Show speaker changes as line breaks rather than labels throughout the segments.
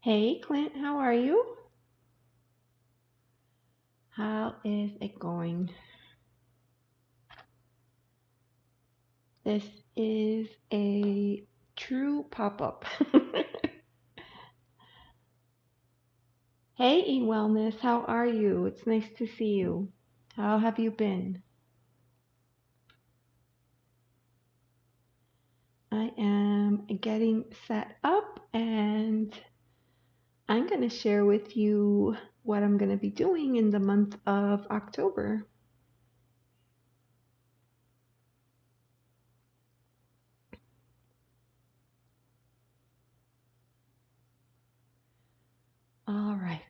Hey Clint, how are you? How is it going? This is a true pop-up. Hey eWellness, how are you? It's nice to see you. How have you been? I am getting set up and I'm going to share with you what I'm going to be doing in the month of October. All right.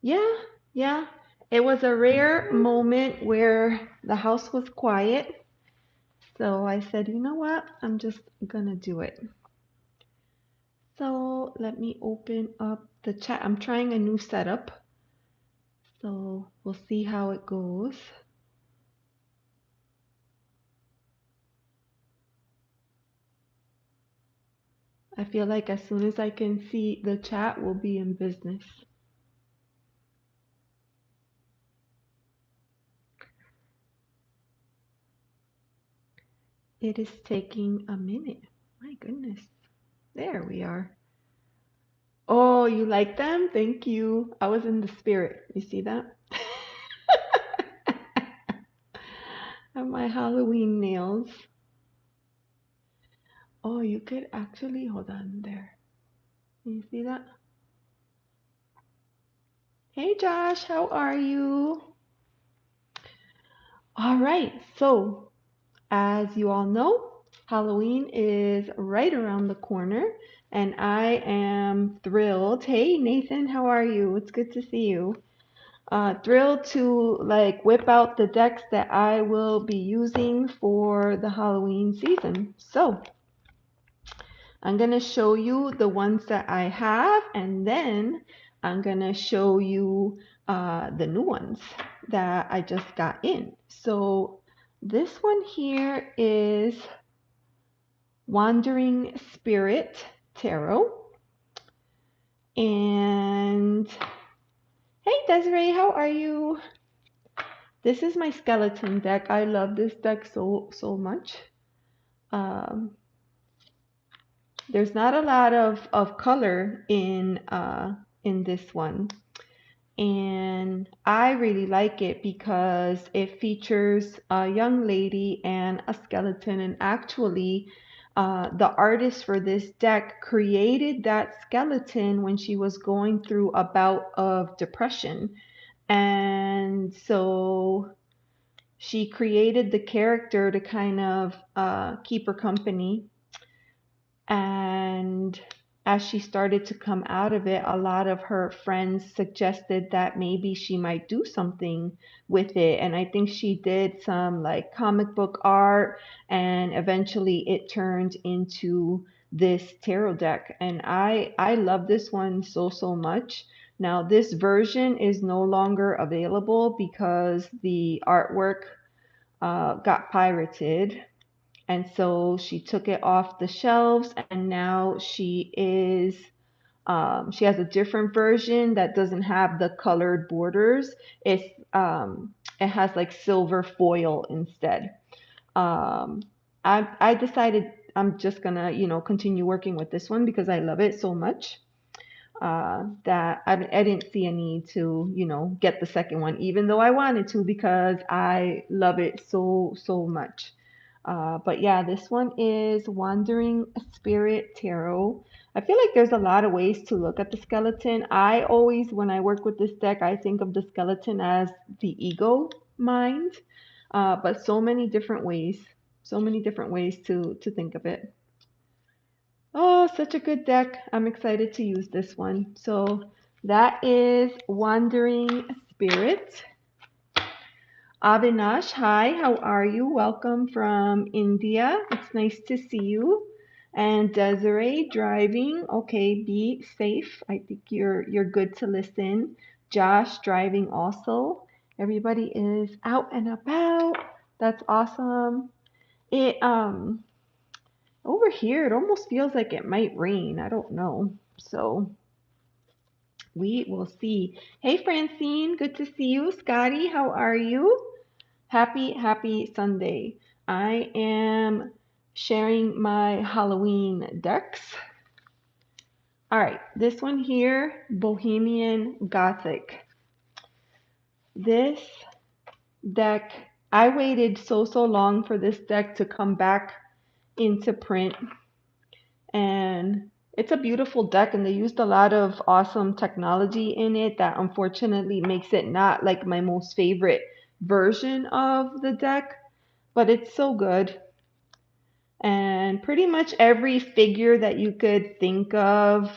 Yeah, yeah. It was a rare moment where the house was quiet. So I said, you know what? I'm just gonna do it. So let me open up the chat. I'm trying a new setup. So we'll see how it goes. I feel like as soon as I can see the chat, we'll be in business. It is taking a minute. My goodness. There we are. Oh, you like them? Thank you. I was in the spirit. You see that? And my Halloween nails. Oh, you could actually hold on there. You see that? Hey Josh, how are you? All right, so as you all know, Halloween is right around the corner, and I am thrilled. Hey Nathan, how are you? It's good to see you. Thrilled to like whip out the decks that I will be using for the Halloween season. So I'm gonna show you the ones that I have, and then I'm gonna show you the new ones that I just got in. So this one here is Wandering Spirit Tarot. And hey Desiree, how are you? This is my skeleton deck. I love this deck so much. Um, there's not a lot of color in this one. And I really like it because it features a young lady and a skeleton. And actually, the artist for this deck created that skeleton when she was going through a bout of depression. And so she created the character to kind of keep her company. And as she started to come out of it, a lot of her friends suggested that maybe she might do something with it. And I think she did some like comic book art, and eventually it turned into this tarot deck. And I love this one so much. Now, this version is no longer available because the artwork got pirated, and so she took it off the shelves, and now she has a different version that doesn't have the colored borders. It has like silver foil instead. I decided I'm just gonna, continue working with this one because I love it so much that I didn't see a need to, get the second one, even though I wanted to because I love it so much. But yeah, this one is Wandering Spirit Tarot. I feel like there's a lot of ways to look at the skeleton. I always, when I work with this deck, I think of the skeleton as the ego mind, but so many different ways to think of it. Oh, such a good deck. I'm excited to use this one. So that is Wandering Spirit. Avinash, hi, how are you? Welcome from India. It's nice to see you. And Desiree, driving. Okay, be safe. I think you're good to listen. Josh, driving also. Everybody is out and about. That's awesome. It Over here, it almost feels like it might rain. I don't know. So we will see. Hey, Francine, good to see you. Scotty, how are you? Happy Sunday. I am sharing my Halloween decks. All right, this one here, Bohemian Gothic. This deck, I waited so long for this deck to come back into print, and it's a beautiful deck, and they used a lot of awesome technology in it that unfortunately makes it not like my most favorite version of the deck, but it's so good. And pretty much every figure that you could think of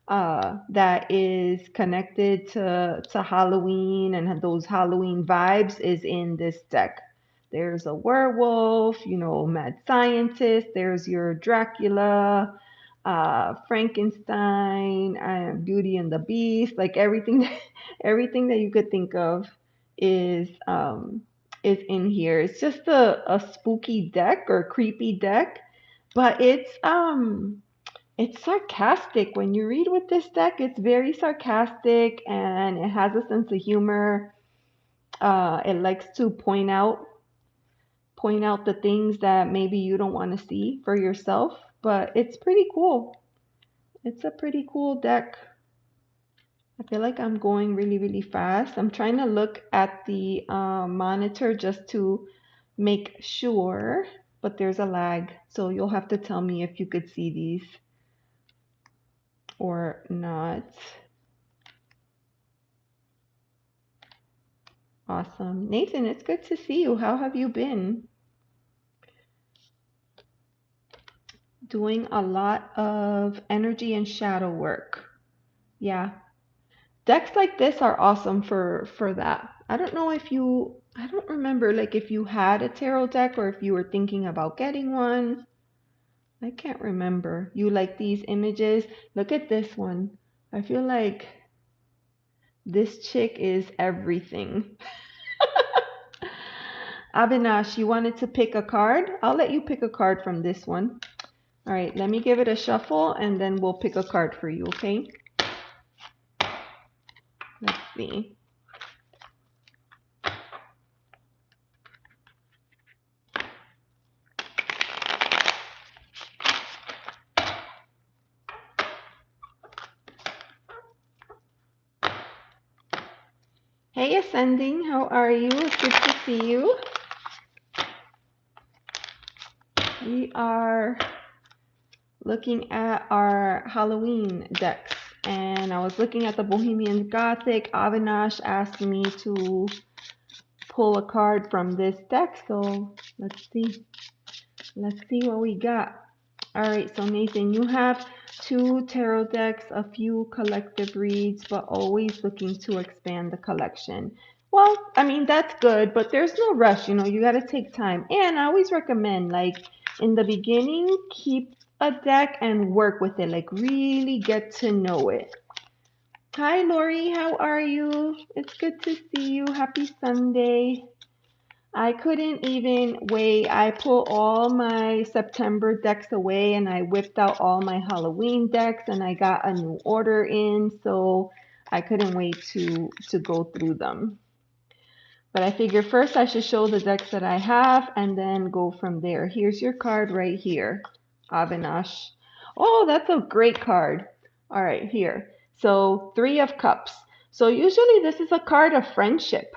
that is connected to Halloween and those Halloween vibes is in this deck. There's a werewolf, you know, mad scientist. There's your Dracula, Frankenstein, Beauty and the Beast. Like everything, everything that you could think of is um, is in here. It's just a spooky deck or creepy deck, but it's sarcastic. When you read with this deck, it's very sarcastic and it has a sense of humor. It likes to point out the things that maybe you don't want to see for yourself, but it's pretty cool. It's a pretty cool deck. I feel like I'm going really fast. I'm trying to look at the monitor just to make sure, but there's a lag. So you'll have to tell me if you could see these or not. Awesome. Nathan, it's good to see you. How have you been? Doing a lot of energy and shadow work. Yeah. Decks like this are awesome for that. I don't know if you I don't remember like if you had a tarot deck or if you were thinking about getting one. I can't remember. You like these images? Look at this one. I feel like this chick is everything. Avinash, you wanted to pick a card? I'll let you pick a card from this one. All right, let me give it a shuffle and then we'll pick a card for you, okay? Let's see. Hey, Ascending, how are you? It's good to see you. We are looking at our Halloween decks, and I was looking at the Bohemian Gothic. Avinash asked me to pull a card from this deck, so let's see. Let's see what we got. All right, so Nathan, you have 2 tarot decks, a few collective reads, but always looking to expand the collection. Well, I mean, that's good, but there's no rush, you know, you got to take time. And I always recommend, like, in the beginning, keep a deck and work with it, like, really get to know it. Hi, Lori, how are you? It's good to see you. Happy Sunday. I couldn't even wait. I pulled all my September decks away and I whipped out all my Halloween decks and I got a new order in, so I couldn't wait to go through them. But I figured first I should show the decks that I have and then go from there. Here's your card right here, Avinash. Oh, that's a great card. All right, here. So 3 of Cups. So usually this is a card of friendship.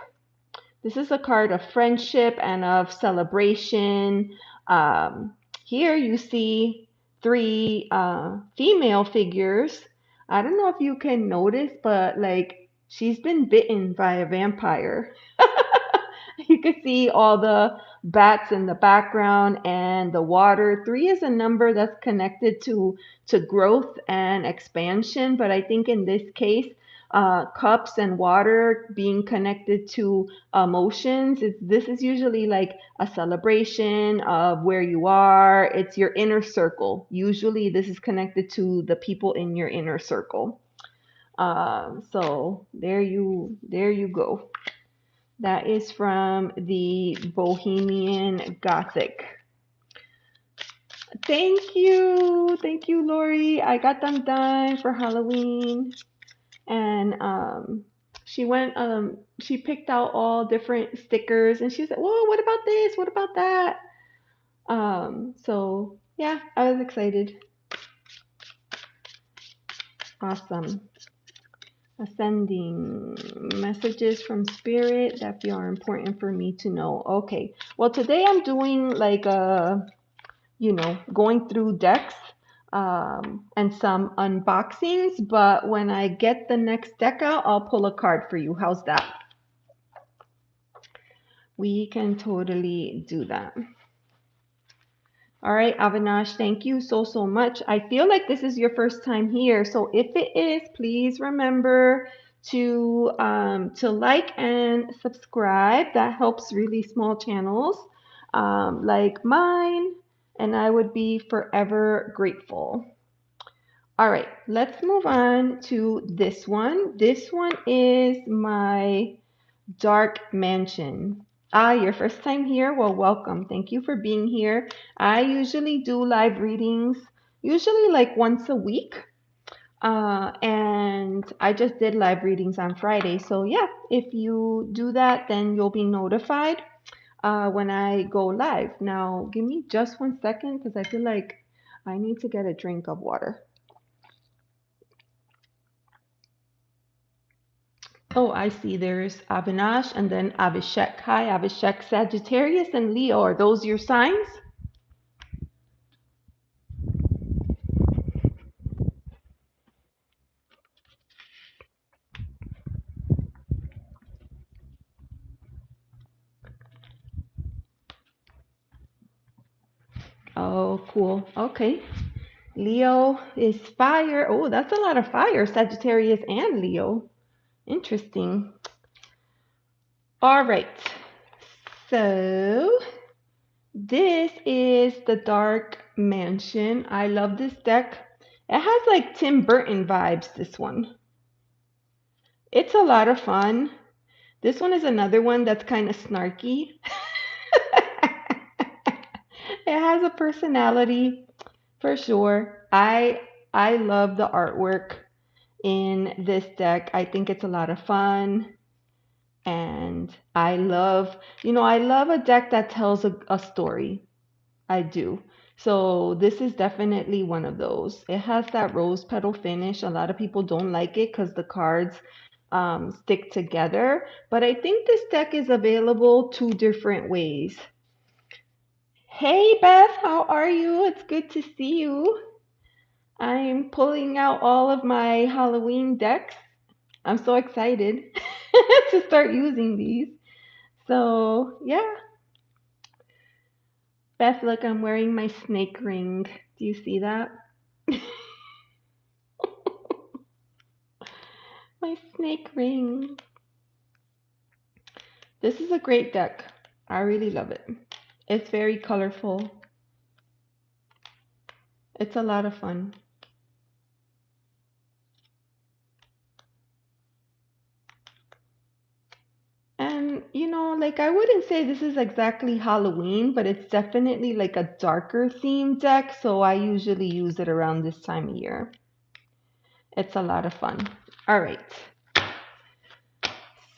This is a card of friendship and of celebration. Um, Here you see 3 female figures. I don't know if you can notice, but like she's been bitten by a vampire. You can see all the bats in the background and the water. 3 is a number that's connected to growth and expansion, but I think in this case, cups and water being connected to emotions, this is usually like a celebration of where you are. It's your inner circle. Usually, this is connected to the people in your inner circle. So there you go. That is from the Bohemian Gothic. Thank you. Thank you, Lori. I got them done for Halloween. And she picked out all different stickers and she said, "Whoa, what about this? What about that?" So yeah, I was excited. Awesome. Ascending messages from spirit that feel important for me to know. Okay. Well, today I'm doing like going through decks and some unboxings, but when I get the next deck out, I'll pull a card for you. How's that? We can totally do that. All right, Avinash, thank you so much. I feel like this is your first time here, so if it is, please remember to like and subscribe. That helps really small channels like mine, and I would be forever grateful. All right, let's move on to this one. This one is my Dark Mansion. Ah, your first time here? Well, welcome. Thank you for being here. I usually do live readings, usually like once a week. And I just did live readings on Friday. So, yeah, if you do that, then you'll be notified when I go live. Now, give me just 1 second because I feel like I need to get a drink of water. Oh, I see. There's Avinash and then Abhishek. Hi, Abhishek. Sagittarius and Leo. Are those your signs? Oh, cool. Okay. Leo is fire. Oh, that's a lot of fire. Sagittarius and Leo. Interesting. All right. So this is the Dark Mansion. I love this deck. It has like Tim Burton vibes, this one. It's a lot of fun. This one is another one that's kind of snarky. It has a personality for sure. I love the artwork in this deck. I think it's a lot of fun. And I love a deck that tells a story. I do. So this is definitely one of those. It has that rose petal finish. A lot of people don't like it because the cards stick together. But I think this deck is available two different ways. Hey Beth, how are you? It's good to see you. I'm pulling out all of my Halloween decks. I'm so excited to start using these. So, yeah. Beth, look, I'm wearing my snake ring. Do you see that? My snake ring. This is a great deck. I really love it. It's very colorful. It's a lot of fun. And, like I wouldn't say this is exactly Halloween, but it's definitely like a darker theme deck, so I usually use it around this time of year. It's a lot of fun. All right.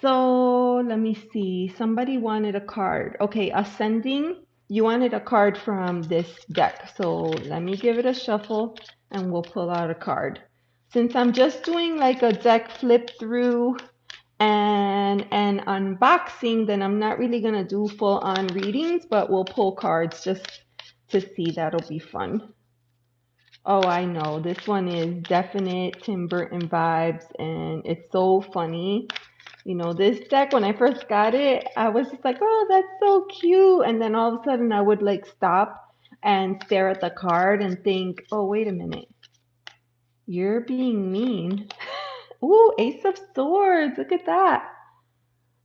So let me see. Somebody wanted a card. Okay, Ascending, you wanted a card from this deck. So let me give it a shuffle and we'll pull out a card. Since I'm just doing like a deck flip through and an unboxing, then I'm not really gonna do full on readings, but we'll pull cards just to see. That'll be fun. Oh, I know. This one is definite Tim Burton vibes and it's so funny. This deck, when I first got it, I was just like, oh, that's so cute. And then all of a sudden I would like stop and stare at the card and think, oh, wait a minute. You're being mean. Ooh, Ace of Swords. Look at that.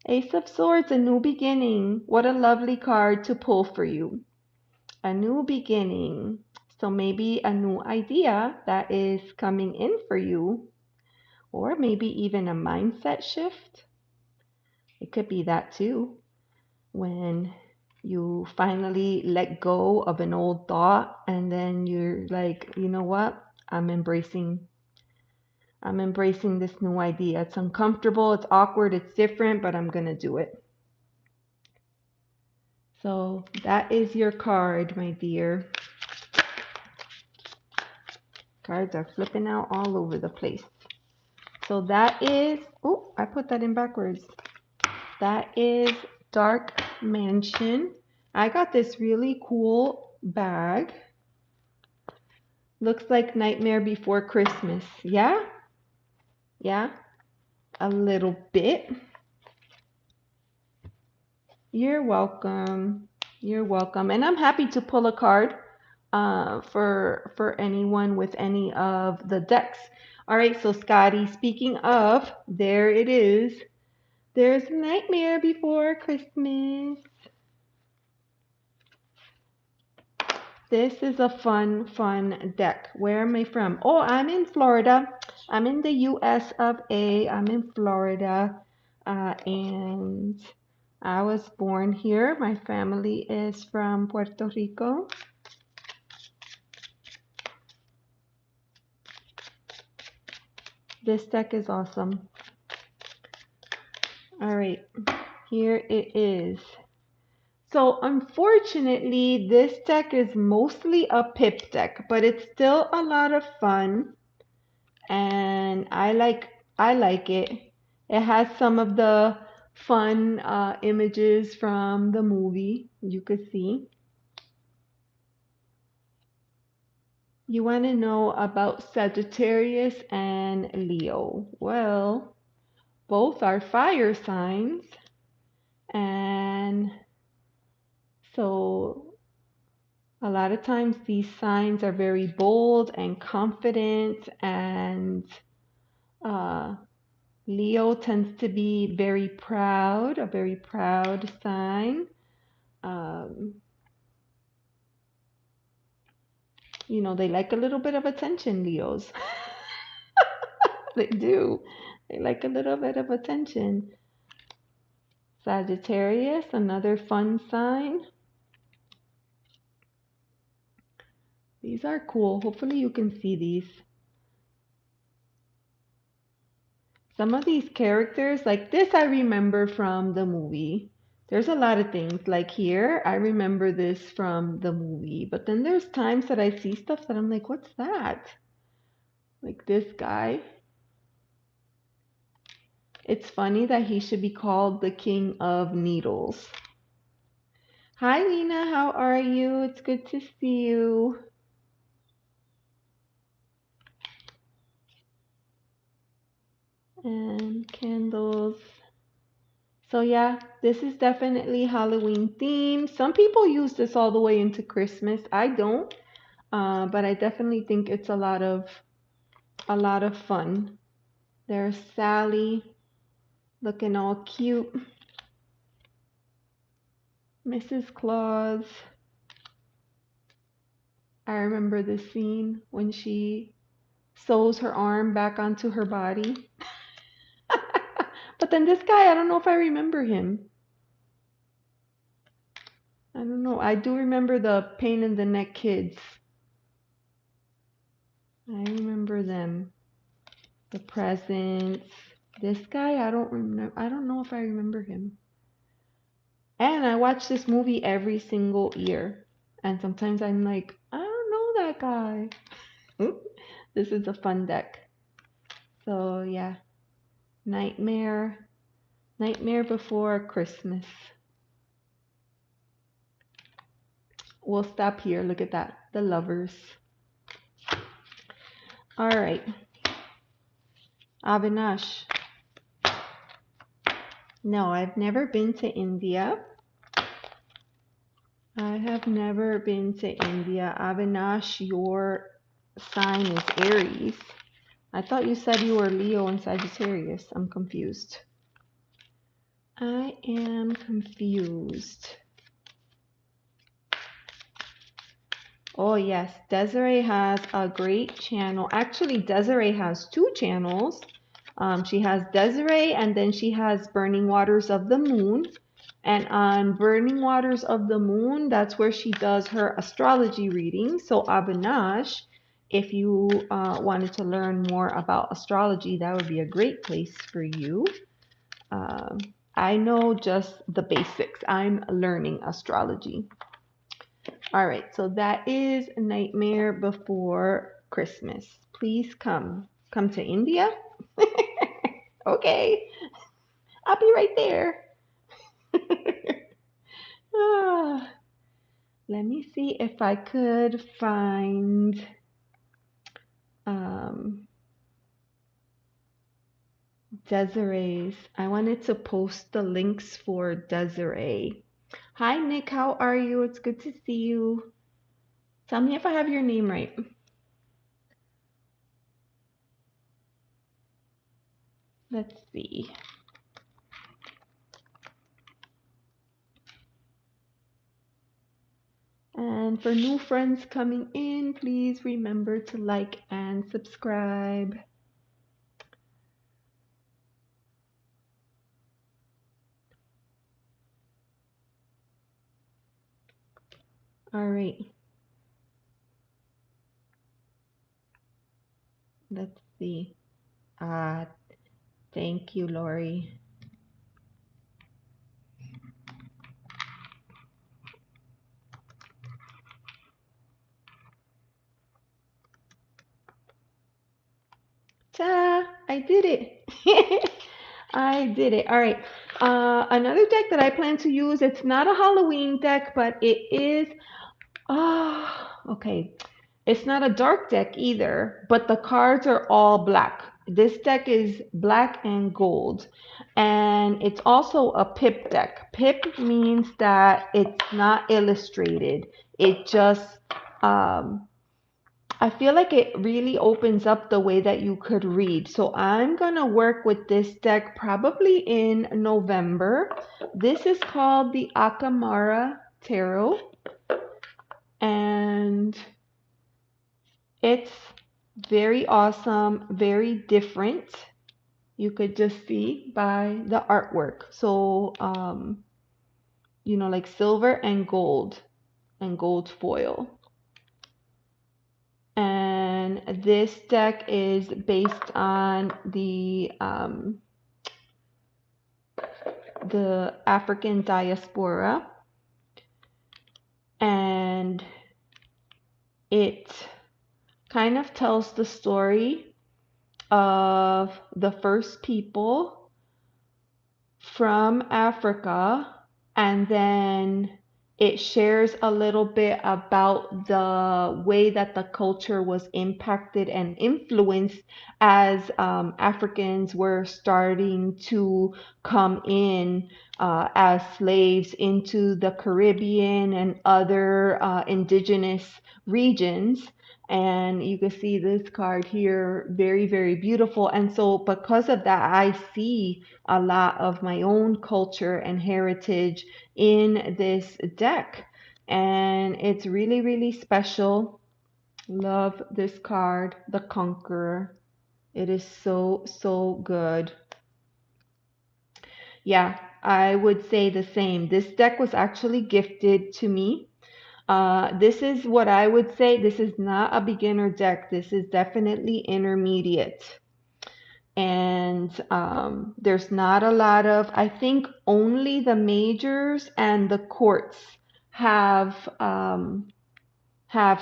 Ace of Swords, a new beginning. What a lovely card to pull for you. A new beginning. So maybe a new idea that is coming in for you, or maybe even a mindset shift. It could be that too. When You finally let go of an old thought, and then you're like, you know what? I'm embracing this new idea. It's uncomfortable, it's awkward, it's different, but I'm gonna do it. So that is your card, my dear. Cards are flipping out all over the place. So that is, oh, I put that in backwards. That is Dark Mansion. I got this really cool bag. Looks like Nightmare Before Christmas. Yeah? Yeah? A little bit. You're welcome. You're welcome. And I'm happy to pull a card for anyone with any of the decks. All right, so Scotty, speaking of, there it is. There's Nightmare Before Christmas. This is a fun deck. Where am I from? Oh, I'm in Florida. I'm in the US of A. I'm in Florida. And I was born here. My family is from Puerto Rico. This deck is awesome. All right, here it is. So unfortunately, this deck is mostly a pip deck, but it's still a lot of fun, and I like it. It has some of the fun images from the movie you could see. You want to know about Sagittarius and Leo. Well, both are fire signs, and so a lot of times these signs are very bold and confident, and Leo tends to be very proud, a very proud sign. You know, they like a little bit of attention, Leos. They do. They like a little bit of attention. Sagittarius, another fun sign. These are cool. Hopefully you can see these. Some of these characters, like this, I remember from the movie. There's a lot of things. Like here, I remember this from the movie. But then there's times that I see stuff that I'm like, what's that? Like this guy. It's funny that he should be called the King of Needles. Hi, Lena. How are you? It's good to see you. And candles. So yeah, this is definitely Halloween themed. Some people use this all the way into Christmas. I don't, but I definitely think it's a lot of fun. There's Sally looking all cute. Mrs. Claus. I remember the scene when she sews her arm back onto her body. But then this guy, I don't know if I remember him. I don't know. I do remember the pain in the neck kids. I remember them. The presents. This guy, I don't remember. I don't know if I remember him. And I watch this movie every single year. And sometimes I'm like, I don't know that guy. This is a fun deck. So yeah. Nightmare Before Christmas. We'll stop here. Look at that. The lovers. All right. Avinash. No, I've never been to India. I have never been to India. Avinash, your sign is Aries. I thought you said you were Leo and Sagittarius. I'm confused. I am confused. Oh yes, Desiree has a great channel. Actually, Desiree has two channels. She has Desiree, and then she has Burning Waters of the Moon. And on Burning Waters of the Moon, that's where she does her astrology reading. So Avinash, if you wanted to learn more about astrology, that would be a great place for you. I know just the basics. I'm learning astrology. All right, so that is Nightmare Before Christmas. Please come. Come to India? Okay, I'll be right there. Ah, let me see if I could find um, Desiree's. I wanted to post the links for Desiree. Hi, Nick. How are you? It's good to see you. Tell me if I have your name right. Let's see. And for new friends coming in, please remember to like and subscribe. All right. Let's see. Ah, thank you, Lori. Ta! I did it. I did it. All right. Another deck that I plan to use, it's not a Halloween deck, but it is. Okay. It's not a dark deck either, but the cards are all black. This deck is black and gold. And it's also a pip deck. Pip means that it's not illustrated. It just I feel like it really opens up the way that you could read. So I'm going to work with this deck probably in November. This is called the Akamara Tarot. And it's very awesome, very different. You could just see by the artwork. So, like silver and gold foil. And this deck is based on the African diaspora, and it kind of tells the story of the first people from Africa, and then it shares a little bit about the way that the culture was impacted and influenced as Africans were starting to come in as slaves into the Caribbean and other indigenous regions. And you can see this card here, very, very beautiful. And so because of that, I see a lot of my own culture and heritage in this deck. And it's really, really special. Love this card, the Conqueror. It is so, so good. Yeah, I would say the same. This deck was actually gifted to me. This is what I would say. This is not a beginner deck. This is definitely intermediate. And there's not a lot of, I think only the majors and the courts have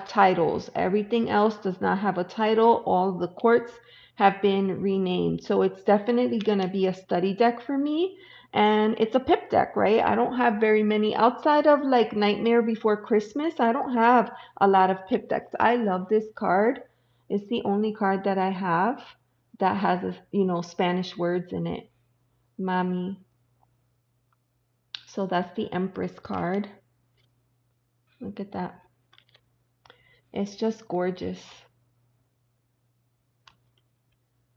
titles. Everything else does not have a title. All the courts have been renamed. So it's definitely going to be a study deck for me. And it's a pip deck, right? I don't have very many outside of like Nightmare Before Christmas. I don't have a lot of pip decks. I love this card. It's the only card that I have that has, Spanish words in it. Mami. So that's the Empress card. Look at that. It's just gorgeous.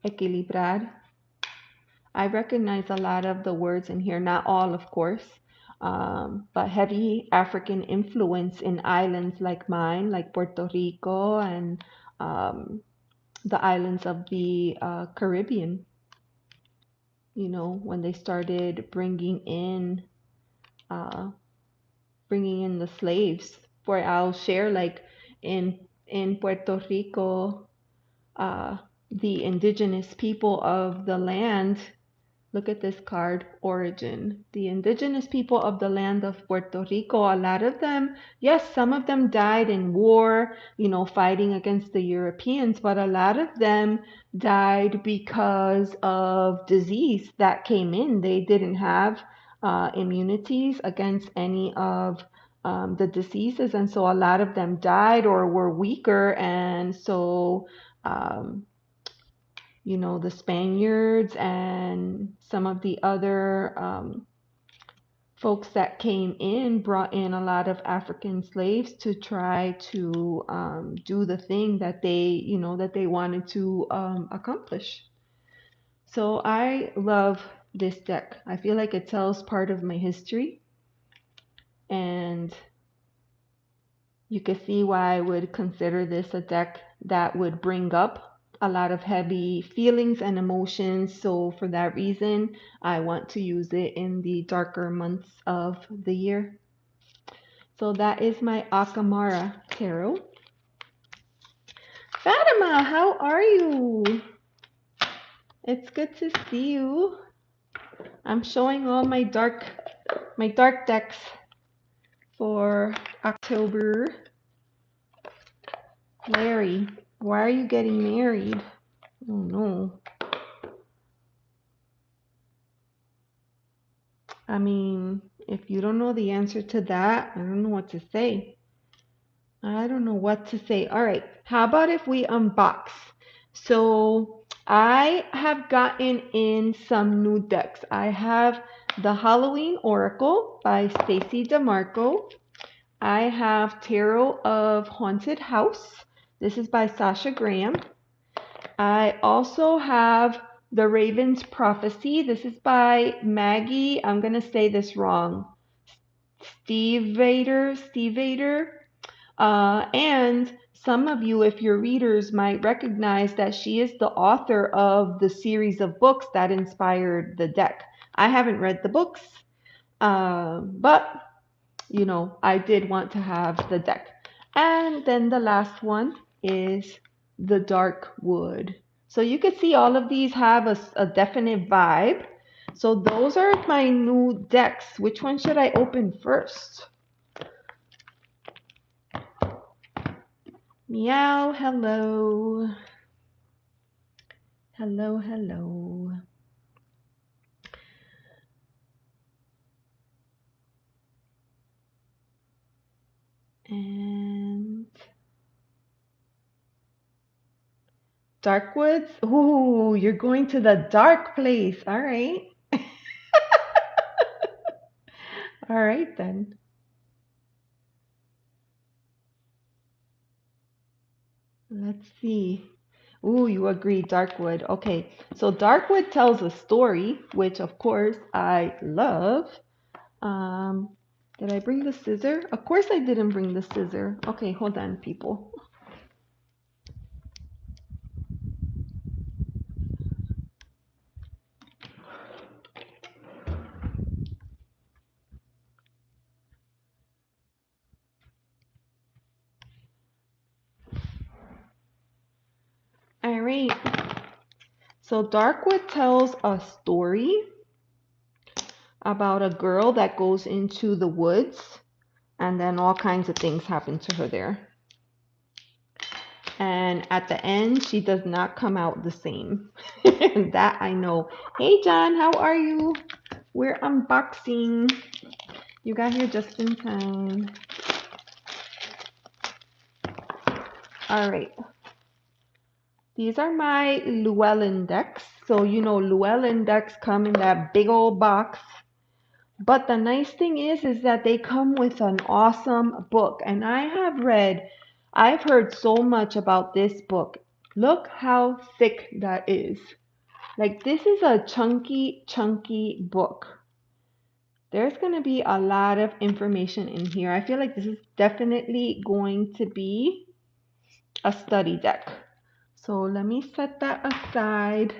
Equilibrar. I recognize a lot of the words in here, not all, of course, but heavy African influence in islands like mine, like Puerto Rico and the islands of the Caribbean. When they started bringing in bringing in the slaves. For I'll share like in Puerto Rico, uh, the indigenous people of the land. Look at this card, origin. The indigenous people of the land of Puerto Rico, a lot of them, yes, some of them died in war, fighting against the Europeans, but a lot of them died because of disease that came in. They didn't have immunities against any of the diseases, and so a lot of them died or were weaker, and so um, the Spaniards and some of the other folks that came in brought in a lot of African slaves to try to do the thing that they wanted to accomplish. So I love this deck. I feel like it tells part of my history, and you can see why I would consider this a deck that would bring up a lot of heavy feelings and emotions. So for that reason, I want to use it in the darker months of the year. So that is my Akamara Tarot. Fatima, how are you? It's good to see you. I'm showing all my dark decks for October. Larry, why are you getting married? Oh no. I mean, if you don't know the answer to that, I don't know what to say. I don't know what to say. All right. How about if we unbox? So I have gotten in some new decks. I have the Halloween Oracle by Stacey DeMarco. I have Tarot of Haunted House. This is by Sasha Graham. I also have The Raven's Prophecy. This is by Maggie. I'm going to say this wrong. Steve Vader. And some of you, if you're readers, might recognize that she is the author of the series of books that inspired the deck. I haven't read the books, but I did want to have the deck. And then the last one is the Darkwood. So you can see all of these have a definite vibe. So those are my new decks. Which one should I open first? Meow, hello. Hello, hello. And Darkwoods. Ooh, you're going to the dark place. All right. All right then. Let's see. Ooh, you agree, Darkwood. Okay, so Darkwood tells a story, which of course I love. Did I bring the scissor? Of course I didn't bring the scissor. Okay, hold on, people. All right. So Darkwood tells a story about a girl that goes into the woods, and then all kinds of things happen to her there. And at the end, she does not come out the same. That I know. Hey, John, how are you? We're unboxing. You got here just in time. All right. These are my Llewellyn decks. So, Llewellyn decks come in that big old box. But the nice thing is that they come with an awesome book. And I've heard so much about this book. Look how thick that is. Like, this is a chunky book. There's going to be a lot of information in here. I feel like this is definitely going to be a study deck. So let me set that aside.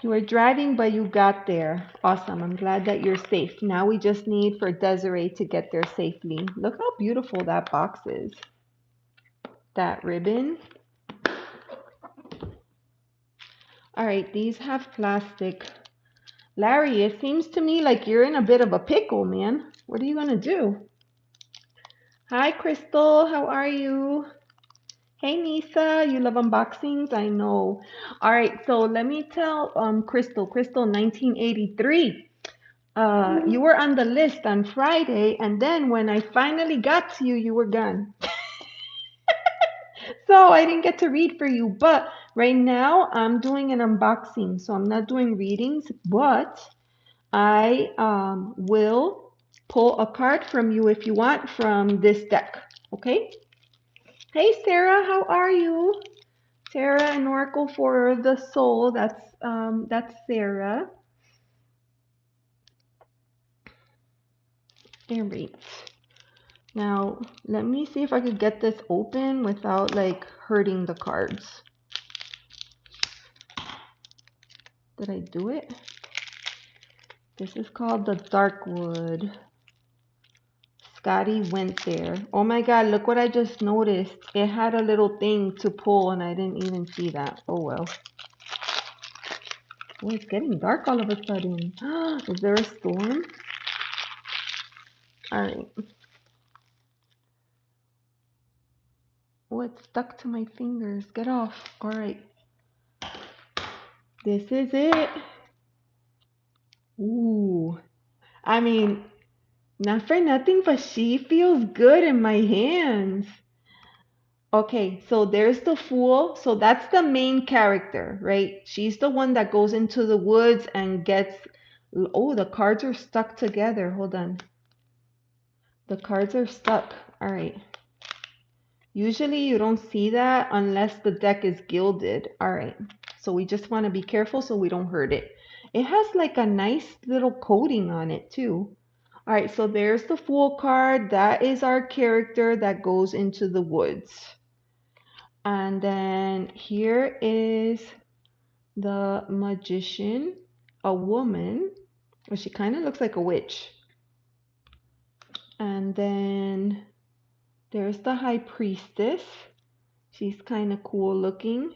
You were driving, but you got there. Awesome. I'm glad that you're safe. Now we just need for Desiree to get there safely. Look how beautiful that box is. That ribbon. All right, these have plastic. Larry, it seems to me like you're in a bit of a pickle, man. What are you going to do? Hi, Crystal. How are you? Hey, Nisa. You love unboxings? I know. All right, so let me tell Crystal, 1983. You were on the list on Friday, and then when I finally got to you, you were gone. So I didn't get to read for you, but right now I'm doing an unboxing, so I'm not doing readings, but I will pull a card from you if you want from this deck, okay? Hey, Sarah, how are you? Sarah, an oracle for the soul. That's Sarah. All right. Now, let me see if I could get this open without like hurting the cards. Did I do it? This is called the Darkwood. Scotty went there. Oh my God, look what I just noticed. It had a little thing to pull and I didn't even see that. Oh well. Oh, it's getting dark all of a sudden. Is there a storm? All right. Oh, it's stuck to my fingers. Get off. All right. This is it. Ooh. I mean, not for nothing, but she feels good in my hands. Okay, so there's the Fool. So that's the main character, right? She's the one that goes into the woods and gets. Oh, the cards are stuck together. Hold on. The cards are stuck. All right. Usually you don't see that unless the deck is gilded. All right. So we just want to be careful so we don't hurt it. It has like a nice little coating on it too. All right, so there's the Fool card. That is our character that goes into the woods. And then here is the Magician, a woman. Well, she kind of looks like a witch. And then there's the High Priestess. She's kind of cool looking.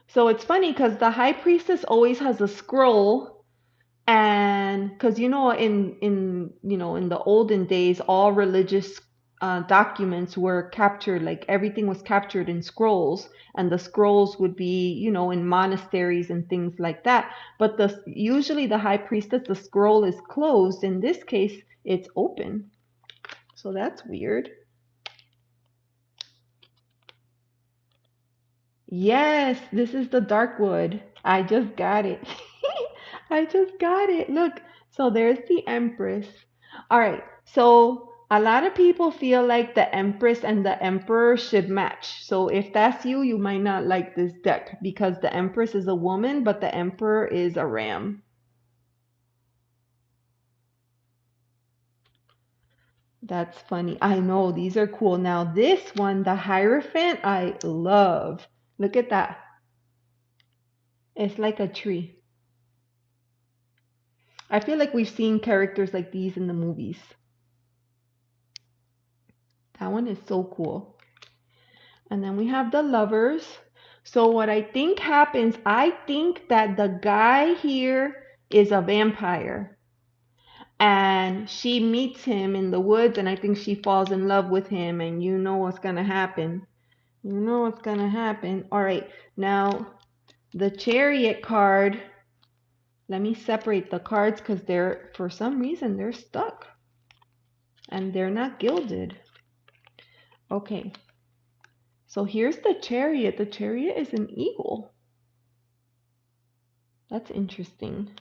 So it's funny because the High Priestess always has a scroll, and because in the olden days, all religious documents were captured, like everything was captured in scrolls, and the scrolls would be in monasteries and things like that. But usually the High Priestess, the scroll is closed. In this case, it's open. So that's weird. Yes, this is the Darkwood. I just got it. I just got it. Look, so there's the Empress. All right, so a lot of people feel like the Empress and the Emperor should match. So if that's you, you might not like this deck because the Empress is a woman, but the Emperor is a ram. That's funny. I know, these are cool. Now this one, the Hierophant, I love. Look at that. It's like a tree. I feel like we've seen characters like these in the movies. That one is so cool. And then we have the Lovers. So what I think happens, I think that the guy here is a vampire. And she meets him in the woods, and I think she falls in love with him, and you know what's going to happen. You know what's going to happen. All right, now the Chariot card. Let me separate the cards because for some reason, they're stuck. And they're not gilded. Okay. So here's the Chariot. The Chariot is an eagle. That's interesting.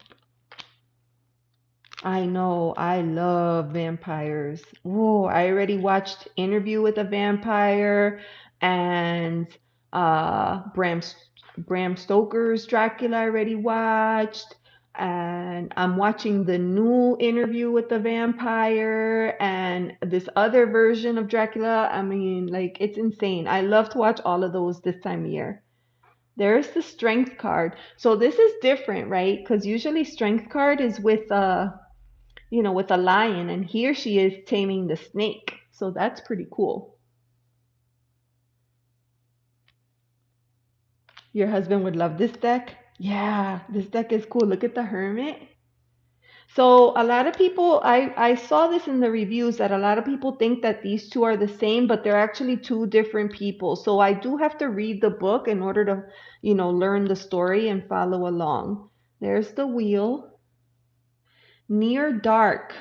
I know. I love vampires. Oh, I already watched Interview with a Vampire and Bram Stoker's Dracula I already watched. And I'm watching the new Interview with the Vampire and this other version of Dracula. I mean, like, it's insane. I love to watch all of those this time of year. There's the strength card. So this is different, right? Because usually strength card is with with a lion, and here she is taming the snake. So that's pretty cool. Your husband would love this deck. Yeah, this deck is cool. Look at the hermit. So a lot of people, I saw this in the reviews that a lot of people think that these two are the same, but they're actually two different people. So I do have to read the book in order to, learn the story and follow along. There's the wheel. Near Dark.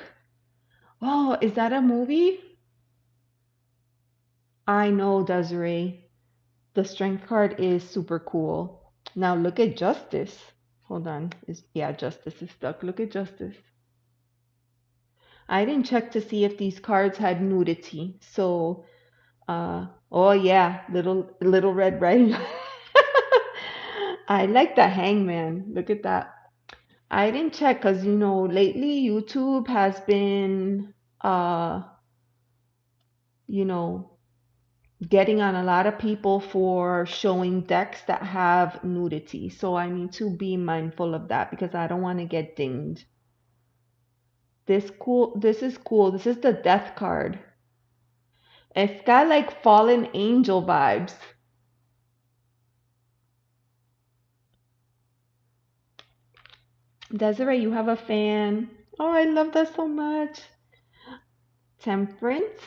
Oh, is that a movie? I know, Desiree. The strength card is super cool. Now look at Justice. Hold on. Yeah, Justice is stuck. Look at Justice. I didn't check to see if these cards had nudity. So, oh yeah, little Red Riding Hood. I like the Hangman. Look at that. I didn't check because lately YouTube has been you know getting on a lot of people for showing decks that have nudity. So I need to be mindful of that because I don't want to get dinged. This is cool. This is the death card. It's got like fallen angel vibes. Desiree, you have a fan. Oh, I love that so much. Temperance.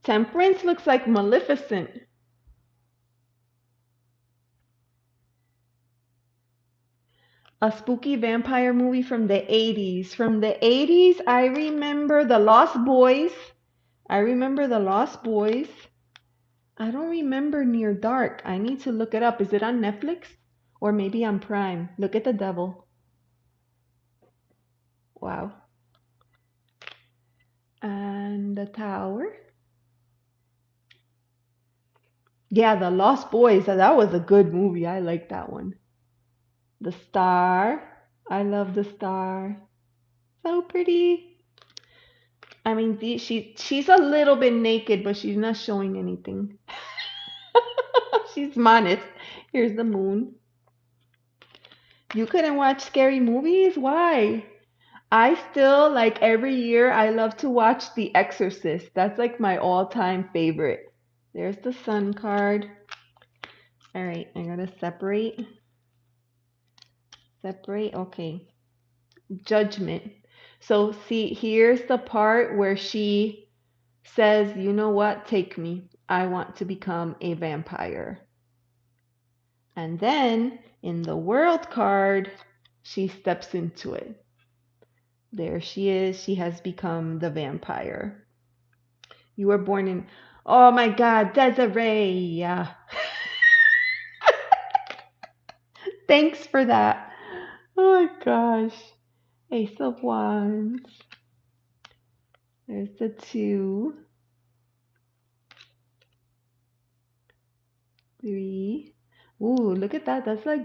Temperance looks like Maleficent. A spooky vampire movie from the 80s. From the 80s, I remember The Lost Boys. I remember The Lost Boys. I don't remember Near Dark. I need to look it up. Is it on Netflix? Or maybe on Prime? Look at the devil. Wow. And the tower. Yeah, The Lost Boys. That was a good movie. I like that one. The star. I love the star. So pretty. I mean, she's a little bit naked, but she's not showing anything. She's modest. Here's the moon. You couldn't watch scary movies? Why? I still, like every year, I love to watch The Exorcist. That's like my all-time favorite. There's the sun card. All right, I gotta separate. Separate, okay. Judgment. So see, here's the part where she says, you know what, take me. I want to become a vampire. And then in the world card, she steps into it. There she is. She has become the vampire. You were born in, oh my God, Desiree. Yeah. Thanks for that. Oh my gosh. Ace of Wands. There's the 2. 3. Ooh, look at that. That's like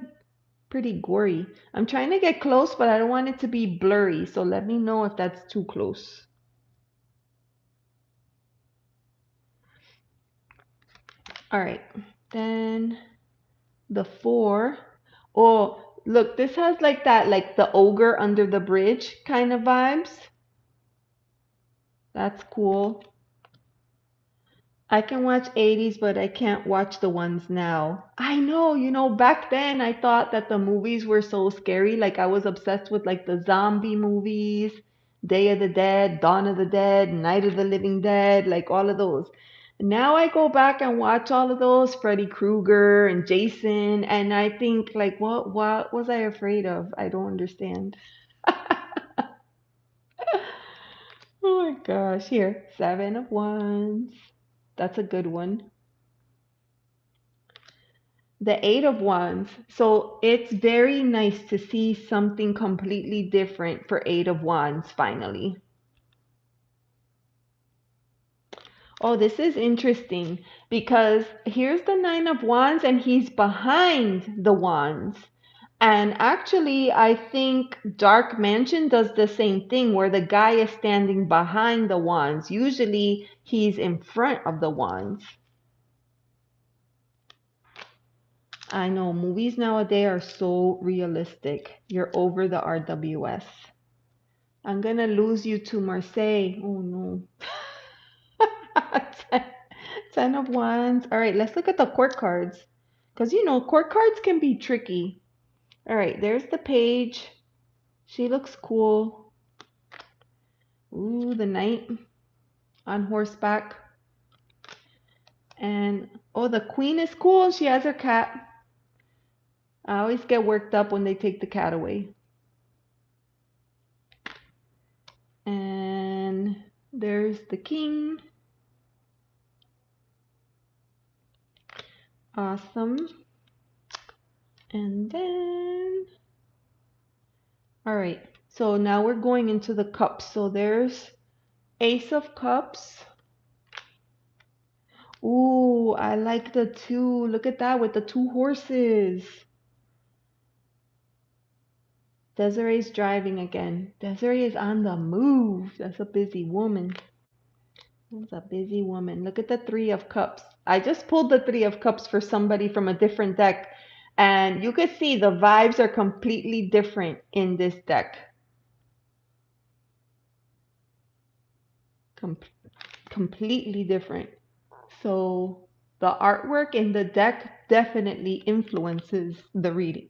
pretty gory. I'm trying to get close, but I don't want it to be blurry. So let me know if that's too close. All right. Then the 4. Oh, look, this has like that, like the ogre under the bridge kind of vibes. That's cool. I can watch 80s, but I can't watch the ones now. I know, back then I thought that the movies were so scary. Like I was obsessed with like the zombie movies, Day of the Dead, Dawn of the Dead, Night of the Living Dead, like all of those. Now I go back and watch all of those, Freddy Krueger and Jason, and I think like what was I afraid of? I don't understand. Oh my gosh, here, 7 of Wands. That's a good one. The 8 of Wands. So it's very nice to see something completely different for 8 of Wands finally. Oh, this is interesting because here's the 9 of Wands and he's behind the Wands. And actually, I think Dark Mansion does the same thing where the guy is standing behind the Wands. Usually, he's in front of the Wands. I know movies nowadays are so realistic. You're over the RWS. I'm gonna lose you to Marseille. Oh no. ten, 10 of Wands. All right, let's look at the court cards. Because you know, court cards can be tricky. All right, there's the page. She looks cool. Ooh, the knight on horseback. And oh, the queen is cool. She has her cat. I always get worked up when they take the cat away. And there's the king. Awesome. And then, all right. So now we're going into the cups. So there's Ace of Cups. Ooh, I like the two. Look at that with the two horses. Desiree's driving again. Desiree is on the move. That's a busy woman. That's a busy woman. Look at the Three of Cups. I just pulled the Three of Cups for somebody from a different deck. And you can see the vibes are completely different in this deck. Completely different. So the artwork in the deck definitely influences the reading.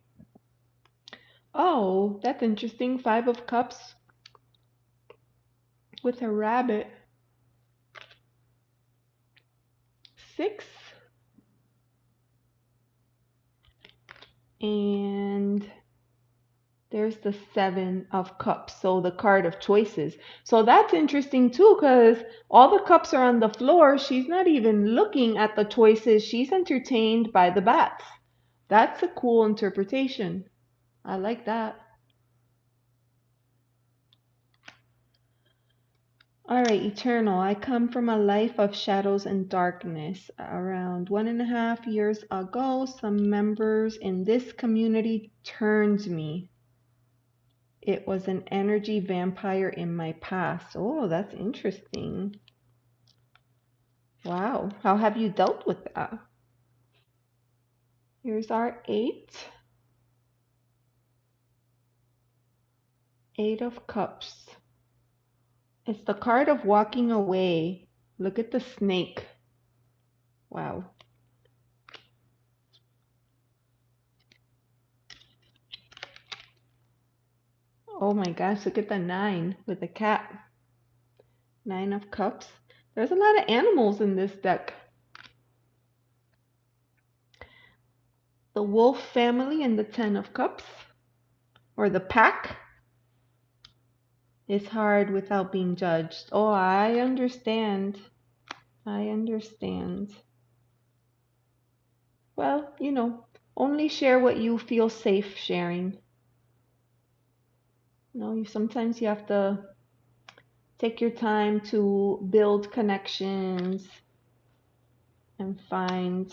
Oh, that's interesting. Five of Cups with a rabbit. 6. And there's the 7 of Cups. So the card of choices. So that's interesting too, because all the cups are on the floor. She's not even looking at the choices. She's entertained by the bats. That's a cool interpretation. I like that. All right, Eternal. I come from a life of shadows and darkness. Around 1.5 years ago, some members in this community turned me. It was an energy vampire in my past. Oh, that's interesting. Wow. How have you dealt with that? Here's our 8. 8 of Cups. It's the card of walking away. Look at the snake. Wow. Oh my gosh, look at the 9 with the cat. 9 of Cups. There's a lot of animals in this deck. The wolf family and the 10 of Cups. Or the pack. It's hard without being judged. Oh, I understand. I understand. Well, you know, only share what you feel safe sharing. You know, sometimes you have to take your time to build connections and find,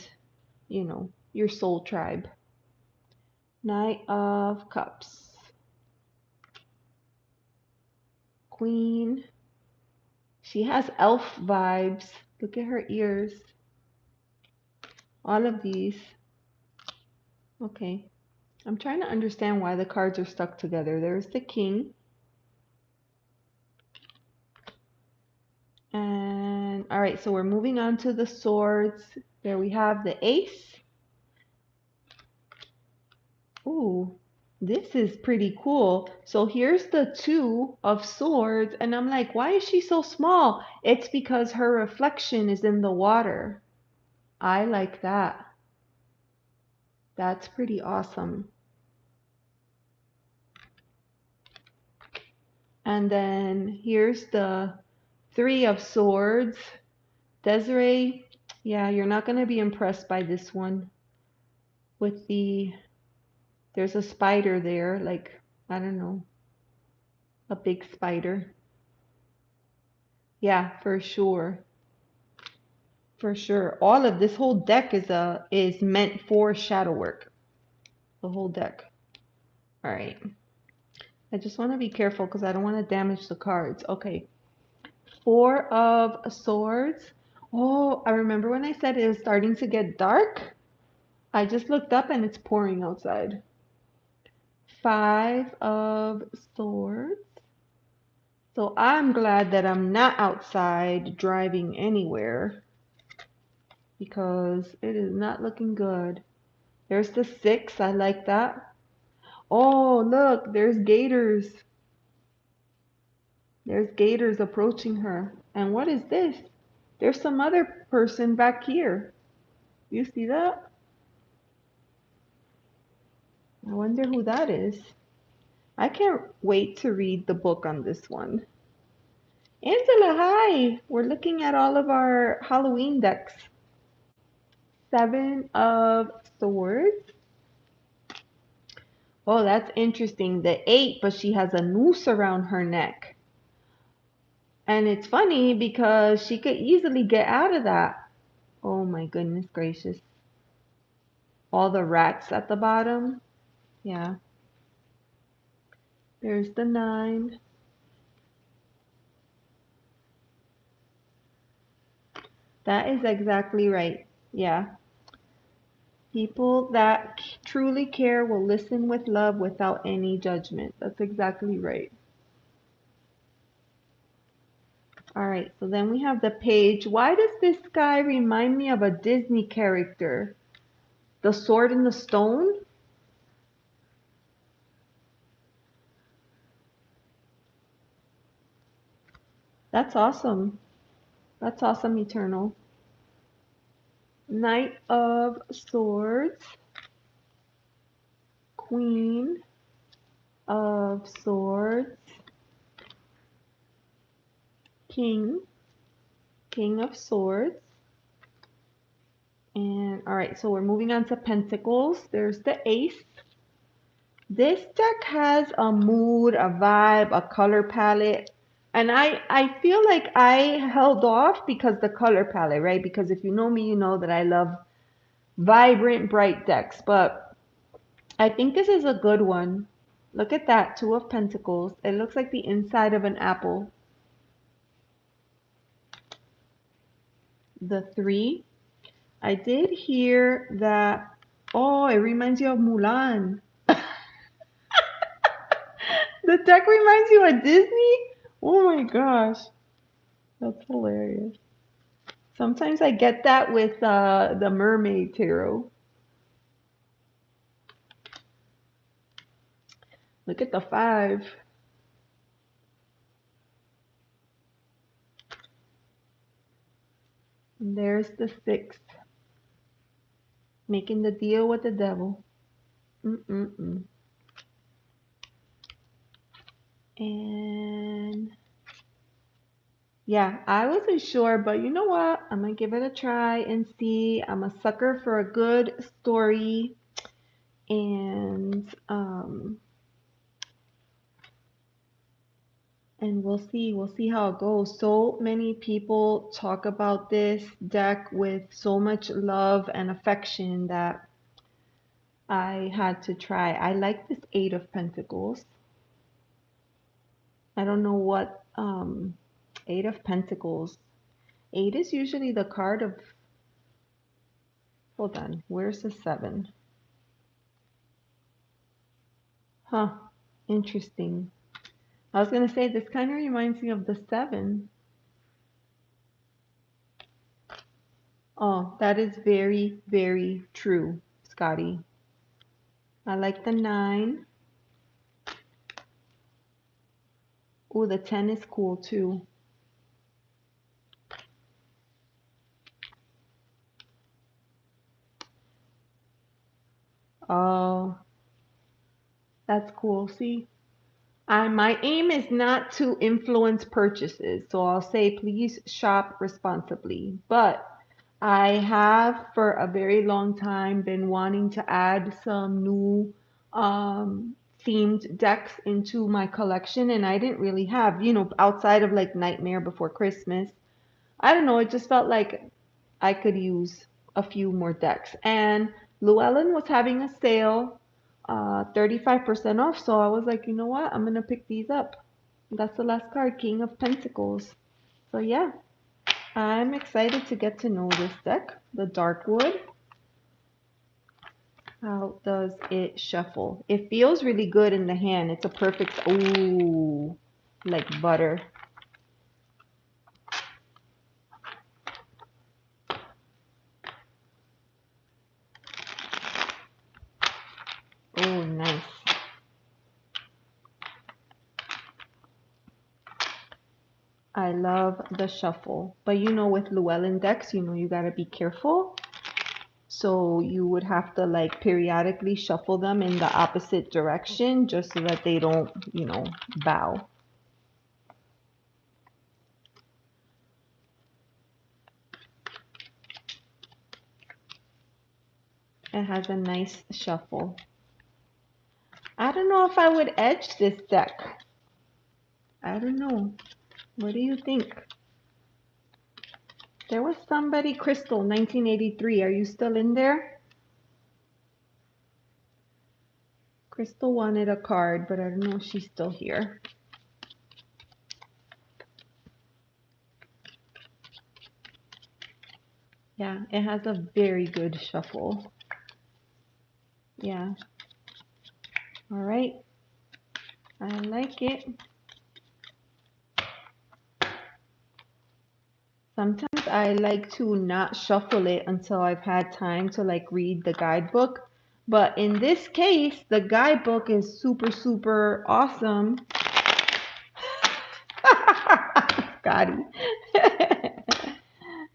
you know, your soul tribe. Knight of Cups. Queen. She has elf vibes. Look at her ears. All of these. Okay. I'm trying to understand why the cards are stuck together. There's the king. And all right, so we're moving on to the swords. There we have the ace. Ooh, this is pretty cool. So here's the 2 of swords, and I'm like, why is she so small? It's because her reflection is in the water. I like that. That's pretty awesome. And then here's the 3 of swords. Desiree, yeah, you're not going to be impressed by this one. With there's a spider there, like, I don't know, a big spider. Yeah, for sure. For sure. All of this whole deck is meant for shadow work. The whole deck. All right. I just want to be careful because I don't want to damage the cards. Okay. 4 of swords. Oh, I remember when I said it was starting to get dark. I just looked up and it's pouring outside. Five of Swords. So I'm glad that I'm not outside driving anywhere because it is not looking good. There's the 6. I like that. Oh, look, there's gators. There's gators approaching her. And what is this? There's some other person back here. You see that? I wonder who that is. I can't wait to read the book on this one. Angela, hi! We're looking at all of our Halloween decks. 7 of Swords. Oh, that's interesting. The 8, but she has a noose around her neck. And it's funny because she could easily get out of that. Oh my goodness gracious. All the rats at the bottom. Yeah. There's the 9. That is exactly right. Yeah. People that truly care will listen with love without any judgment. That's exactly right. All right, so then we have the page. Why does this guy remind me of a Disney character? The Sword in the Stone? That's awesome. That's awesome, Eternal. Knight of Swords. Queen of Swords. King. King of Swords. And all right, so we're moving on to Pentacles. There's the Ace. This deck has a mood, a vibe, a color palette. And I feel like I held off because the color palette, right? Because if you know me, you know that I love vibrant, bright decks. But I think this is a good one. Look at that, 2 of Pentacles. It looks like the inside of an apple. The 3. I did hear that, oh, it reminds you of Mulan. The deck reminds you of Disney? Oh my gosh. That's hilarious. Sometimes I get that with the Mermaid Tarot. Look at the 5. And there's the 6. Making the deal with the devil. Mm-mm-mm. And yeah, I wasn't sure, but you know what? I'm gonna give it a try and see. I'm a sucker for a good story. And we'll see how it goes. So many people talk about this deck with so much love and affection that I had to try. I like this 8 of Pentacles. I don't know what 8 of Pentacles. 8 is usually the card of, hold on, where's the 7? Huh, interesting. I was gonna say this kind of reminds me of the 7. Oh, that is very, very true, Scotty. I like the 9. Oh, the 10 is cool too. Oh, that's cool. See, my aim is not to influence purchases, so I'll say please shop responsibly. But I have for a very long time been wanting to add some new themed decks into my collection, and I didn't really have, outside of like Nightmare Before Christmas. I don't know, it just felt like I could use a few more decks. And Llewellyn was having a sale, 35% off. So I was like, you know what? I'm going to pick these up. That's the last card, King of Pentacles. So yeah, I'm excited to get to know this deck, the Darkwood. How does it shuffle? It feels really good in the hand. It's a perfect, ooh, like butter. Oh, nice. I love the shuffle. But you know, with Llewellyn decks, you know, you gotta be careful. So you would have to like periodically shuffle them in the opposite direction just so that they don't, you know, bow. It has a nice shuffle. I don't know if I would edge this deck. I don't know. What do you think? There was somebody, Crystal, 1983. Are you still in there? Crystal wanted a card, but I don't know if she's still here. Yeah, it has a very good shuffle. Yeah. All right. I like it. Sometimes I like to not shuffle it until I've had time to like read the guidebook. But in this case, the guidebook is super, super awesome. Scotty.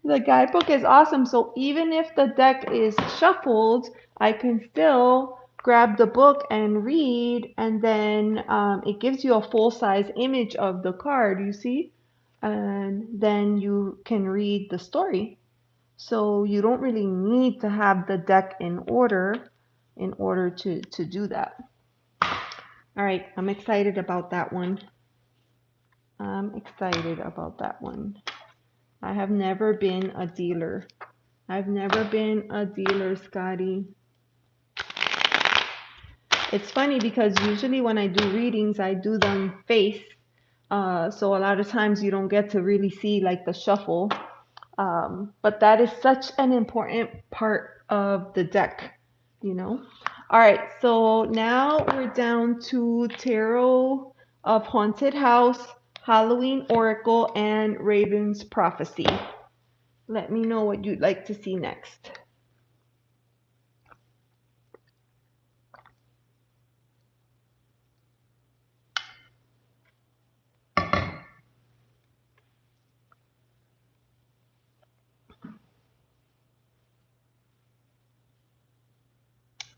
The guidebook is awesome. So even if the deck is shuffled, I can still grab the book and read. And then it gives you a full-size image of the card, you see? And then you can read the story. So you don't really need to have the deck in order to do that. All right, I'm excited about that one. I'm excited about that one. I have never been a dealer. I've never been a dealer, Scotty. It's funny because usually when I do readings, I do them face. So a lot of times you don't get to really see like the shuffle. But that is such an important part of the deck, you know? All right, so now we're down to Tarot of Haunted House, Halloween Oracle, and Raven's Prophecy. Let me know what you'd like to see next.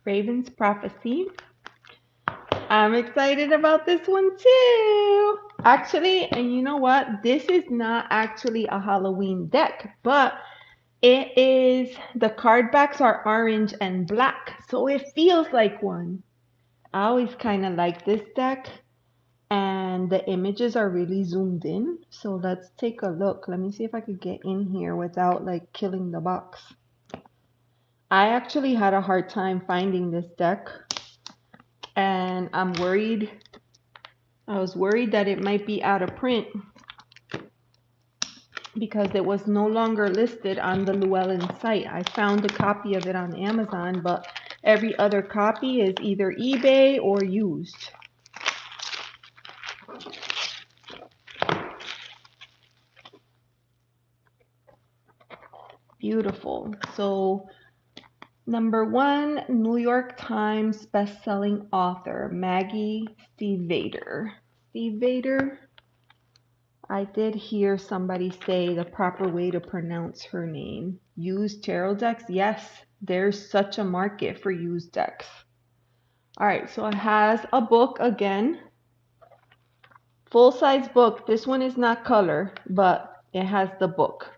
Raven's Prophecy. I'm excited about this one too. Actually, and you know what? This is not actually a Halloween deck, but it is, the card backs are orange and black, so it feels like one. I always kind of like this deck, and the images are really zoomed in. So let's take a look. Let me see if I could get in here without like killing the box. I actually had a hard time finding this deck, and I'm worried. I was worried that it might be out of print because it was no longer listed on the Llewellyn site. I found a copy of it on Amazon, but every other copy is either eBay or used. Beautiful. So, number one, New York Times bestselling author, Maggie Steve Vader. Steve Vader? I did hear somebody say the proper way to pronounce her name. Used tarot decks? Yes, there's such a market for used decks. All right, so it has a book again. Full-size book. This one is not color, but it has the book.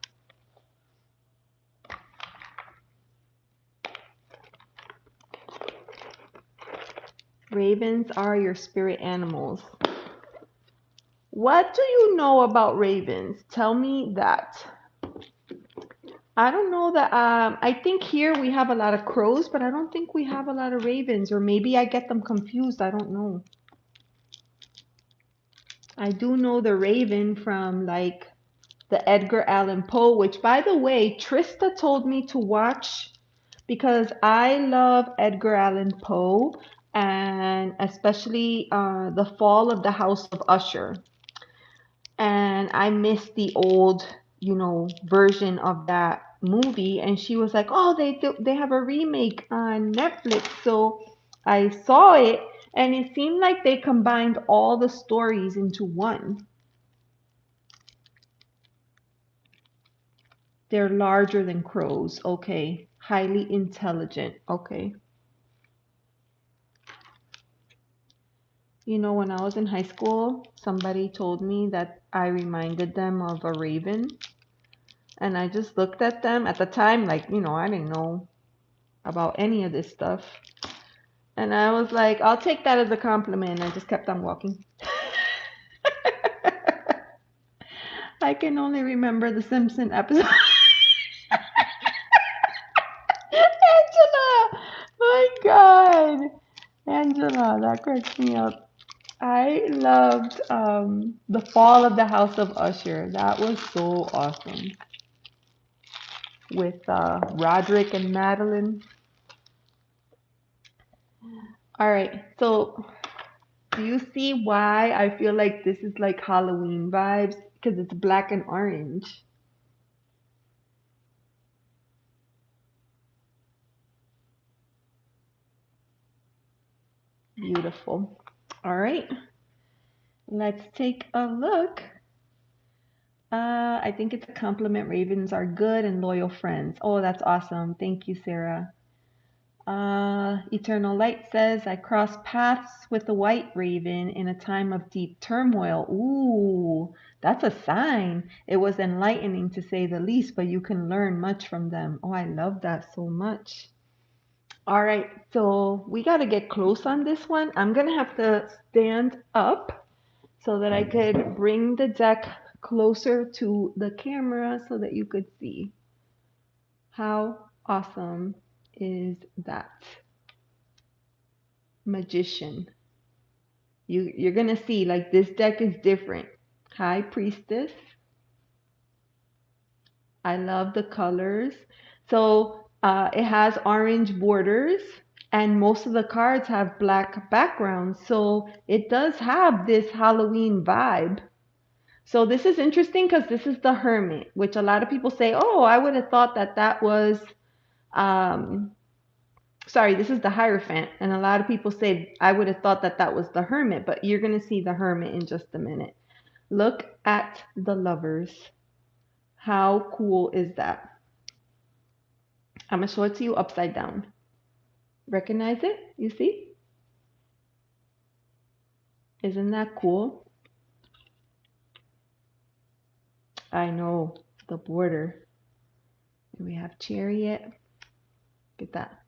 Ravens are your spirit animals. What do you know about ravens? Tell me that. I don't know that. I think here we have a lot of crows, but I don't think we have a lot of ravens, or maybe I get them confused. I don't know. I do know the raven from like the Edgar Allan Poe, which by the way, Trista told me to watch because I love Edgar Allan Poe, and especially The Fall of the House of Usher. And I missed the old, version of that movie. And she was like, "Oh, they have a remake on Netflix." So I saw it, and it seemed like they combined all the stories into one. They're larger than crows. Okay. Highly intelligent. Okay. When I was in high school, somebody told me that I reminded them of a raven. And I just looked at them at the time, like, I didn't know about any of this stuff. And I was like, I'll take that as a compliment. I just kept on walking. I can only remember the Simpson episode. Angela! My God. Angela, that cracks me up. I loved The Fall of the House of Usher. That was so awesome. With Roderick and Madeline. All right, so do you see why I feel like this is like Halloween vibes? Because it's black and orange. Beautiful. All right, let's take a look. I think it's a compliment. Ravens are good and loyal friends. Oh, that's awesome. Thank you, Sarah. Eternal Light says, I crossed paths with the white raven in a time of deep turmoil. Ooh, that's a sign. It was enlightening to say the least, but you can learn much from them. Oh, I love that so much. All right, so we got to get close on this one. I'm going to have to stand up so that I could bring the deck closer to the camera so that you could see. How awesome is that? Magician. You're gonna see like this deck is different. High Priestess. I love the colors. So it has orange borders, and most of the cards have black backgrounds. So it does have this Halloween vibe. So this is interesting because this is the Hermit, which a lot of people say, oh, I would have thought that that was um, sorry, this is the Hierophant, and a lot of people say I would have thought that that was the Hermit, but you're going to see the Hermit in just a minute. Look at the Lovers. How cool is that? I'm going to show it to you upside down. Recognize it? You see? Isn't that cool? I know, the border. And we have Chariot. Look at that.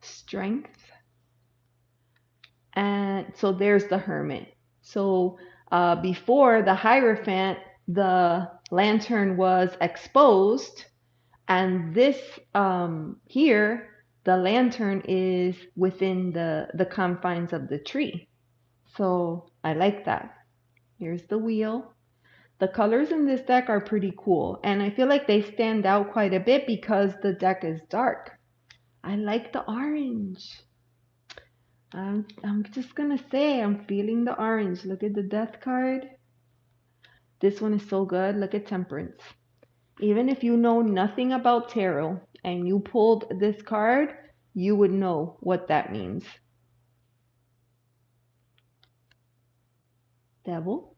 Strength. And so there's the Hermit. So before the Hierophant, the lantern was exposed, and this here, the lantern is within the confines of the tree. So I like that. Here's the wheel. The colors in this deck are pretty cool, and I feel like they stand out quite a bit because the deck is dark. I like the orange. I'm just gonna say I'm feeling the orange. Look at the death card. This one is so good. Look at Temperance. Even if you know nothing about tarot and you pulled this card, you would know what that means. Devil.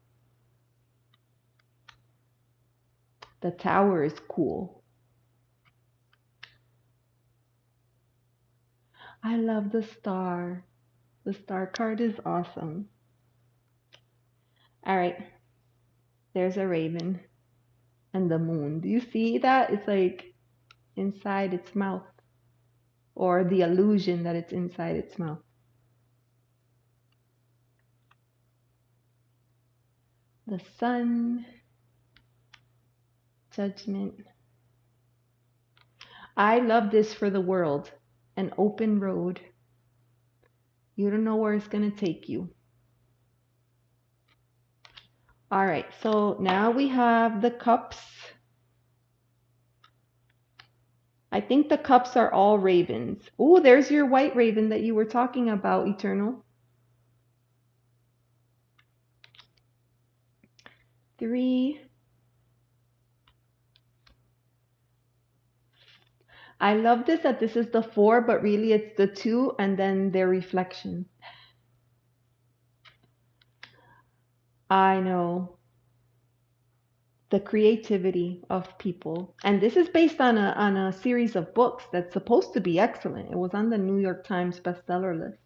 The Tower is cool. I love the Star. The Star card is awesome. All right. There's a raven and the moon. Do you see that? It's like inside its mouth, or the illusion that it's inside its mouth. The Sun. Judgment. I love this for the world. An open road. You don't know where it's going to take you. All right, so now we have the cups. I think the cups are all ravens. Oh, there's your white raven that you were talking about, Eternal. 3. I love this that this is the 4, but really it's the 2 and then their reflection. I know. The creativity of people. And this is based on a series of books that's supposed to be excellent. It was on the New York Times bestseller list.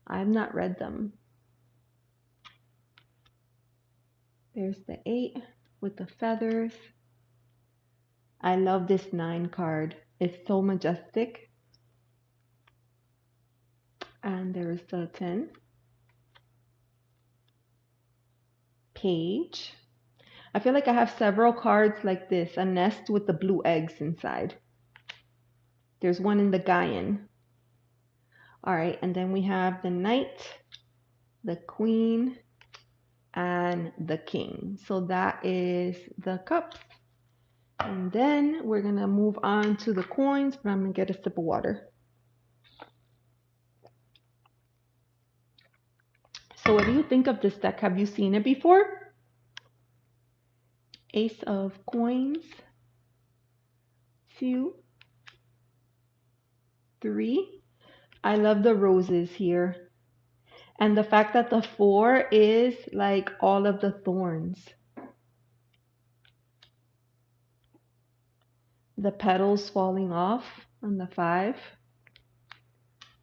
I've not read them. There's the 8 with the feathers. I love this 9 card. It's so majestic. And there's the 10. Page. I feel like I have several cards like this. A nest with the blue eggs inside. There's one in the Gaian. All right, and then we have the Knight, the Queen, and the King. So that is the cups. And then we're going to move on to the coins, but I'm going to get a sip of water. So what do you think of this deck? Have you seen it before? Ace of coins. 2, 3. I love the roses here. And the fact that the 4 is like all of the thorns. The petals falling off on the 5.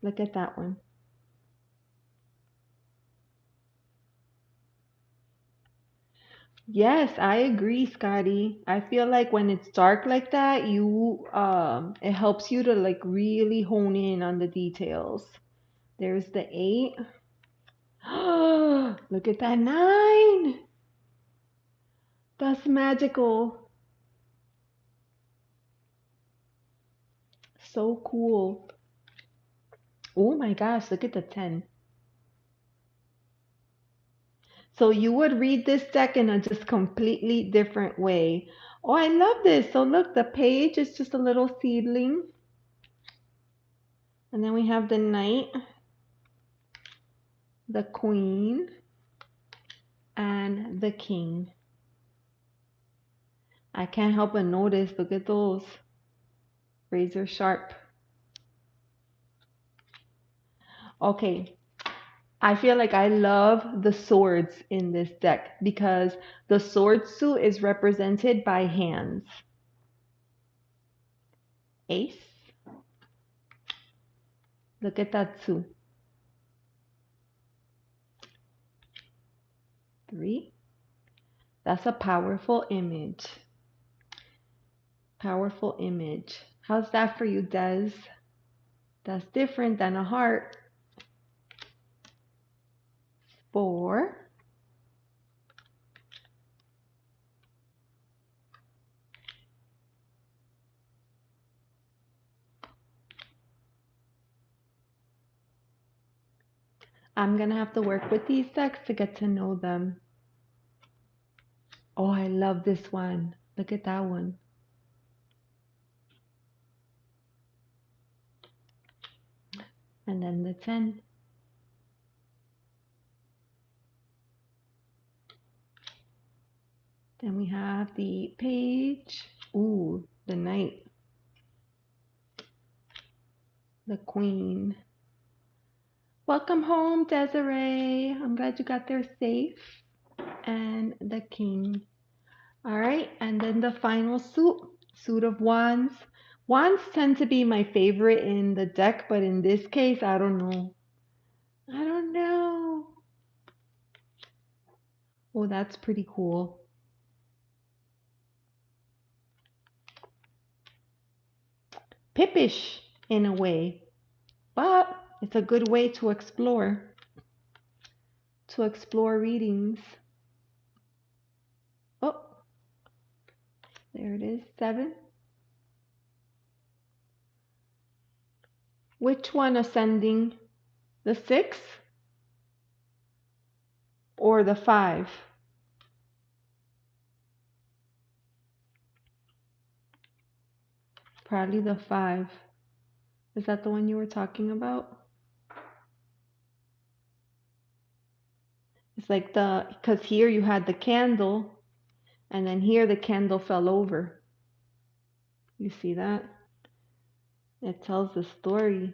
Look at that one. Yes, I agree, Scotty. I feel like when it's dark like that, it helps you to like really hone in on the details. There's the 8. Look at that 9. That's magical. So cool. Oh my gosh, look at the 10. So you would read this deck in a just completely different way. Oh, I love this. So look, the page is just a little seedling. And then we have the Knight, the Queen, and the King. I can't help but notice, look at those. Razor sharp. Okay, I feel like I love the swords in this deck because the sword suit is represented by hands. Ace. Look at that too. 3. That's a powerful image. Powerful image. How's that for you, Des? That's different than a heart. 4. I'm going to have to work with these decks to get to know them. Oh, I love this one. Look at that one. And then the 10. Then we have the page. Ooh, the Knight. The Queen. Welcome home, Desiree. I'm glad you got there safe. And the King. All right, and then the final suit of wands. Wands tend to be my favorite in the deck, but in this case, I don't know. I don't know. Oh, that's pretty cool. Pippish in a way, but it's a good way to explore readings. Oh, there it is, 7. Which one ascending? The 6 or the 5? Probably the 5. Is that the one you were talking about? It's like because here you had the candle, and then here the candle fell over. You see that? It tells the story.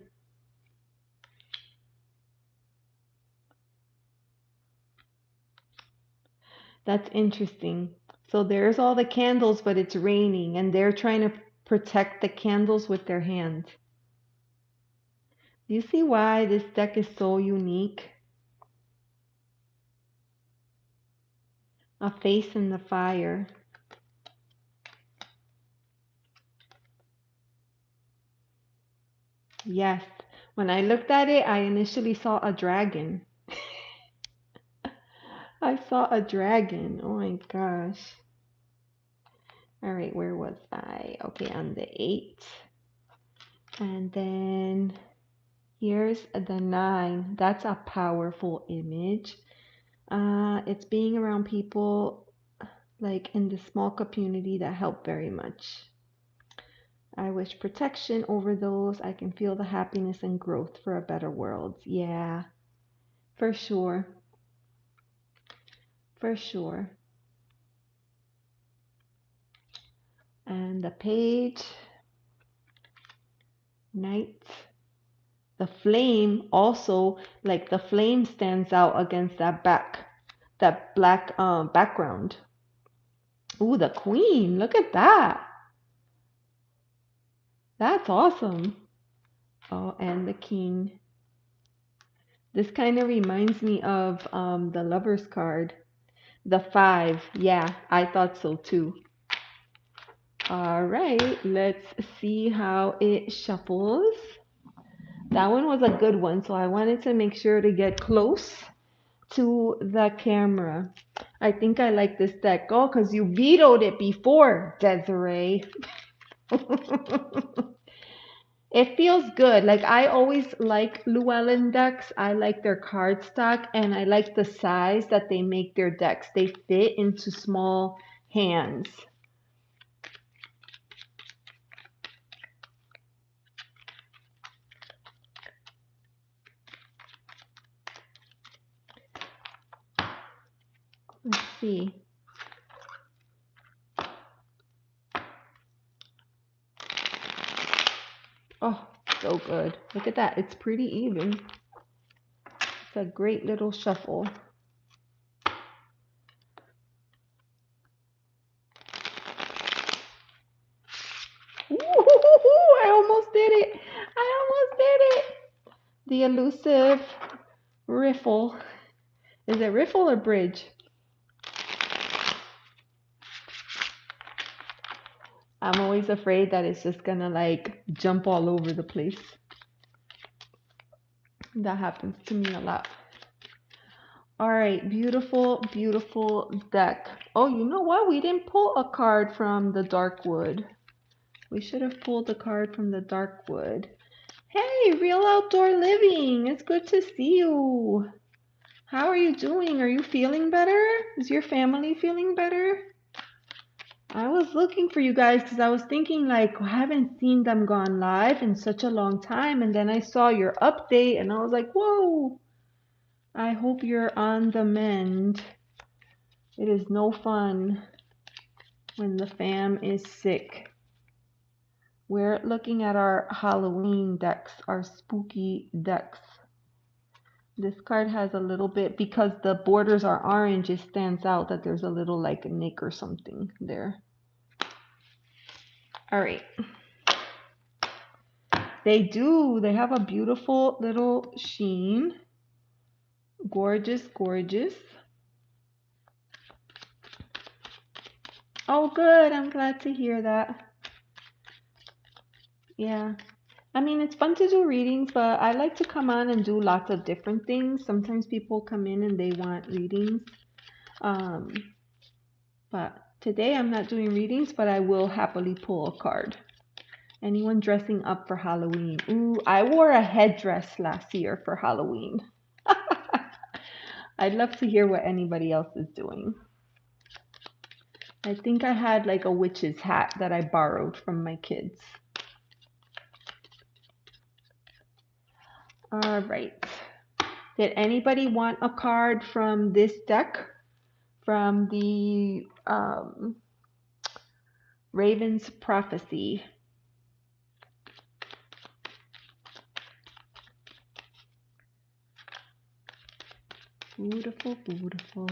That's interesting. So there's all the candles, but it's raining, and they're trying to protect the candles with their hand. You see why this deck is so unique? A face in the fire. Yes. When I looked at it, I initially saw a dragon. I saw a dragon. Oh my gosh. All right, where was I? Okay, on the 8. And then here's the 9. That's a powerful image. It's being around people like in the small community that help very much. I wish protection over those. I can feel the happiness and growth for a better world. Yeah, for sure. For sure. And the page, night. The flame also, like the flame stands out against that black background. Ooh, the queen. Look at that. That's awesome. Oh, and the king. This kind of reminds me of the Lover's card. The 5. Yeah, I thought so too. All right, let's see how it shuffles. That one was a good one, so I wanted to make sure to get close to the camera. I think I like this deck. Oh, because you vetoed it before, Desiree. It feels good. Like I always like Llewellyn decks. I like their card stock and I like the size that they make their decks. They fit into small hands. Let's see. Oh, so good. Look at that. It's pretty even. It's a great little shuffle. Ooh, I almost did it. I almost did it. The elusive riffle. Is it riffle or bridge? I'm always afraid that it's just gonna like jump all over the place. That happens to me a lot. All right, beautiful, beautiful deck. Oh, you know what? We didn't pull a card from the Darkwood. We should have pulled a card from the Darkwood. Hey, Real Outdoor Living. It's good to see you. How are you doing? Are you feeling better? Is your family feeling better? I was looking for you guys because I was thinking like I haven't seen them gone live in such a long time, and then I saw your update and I was like, whoa, I hope you're on the mend. It is no fun when the fam is sick. We're looking at our Halloween decks, our spooky decks. This card has a little bit, because the borders are orange, it stands out that there's a little like a nick or something there. All right. They do. They have a beautiful little sheen. Gorgeous, gorgeous. Oh, good. I'm glad to hear that. Yeah. I mean, it's fun to do readings, but I like to come on and do lots of different things. Sometimes people come in and they want readings. But today I'm not doing readings, but I will happily pull a card. Anyone dressing up for Halloween? Ooh, I wore a headdress last year for Halloween. I'd love to hear what anybody else is doing. I think I had like a witch's hat that I borrowed from my kids. All right. Did anybody want a card from this deck? From the Raven's Prophecy? Beautiful, beautiful.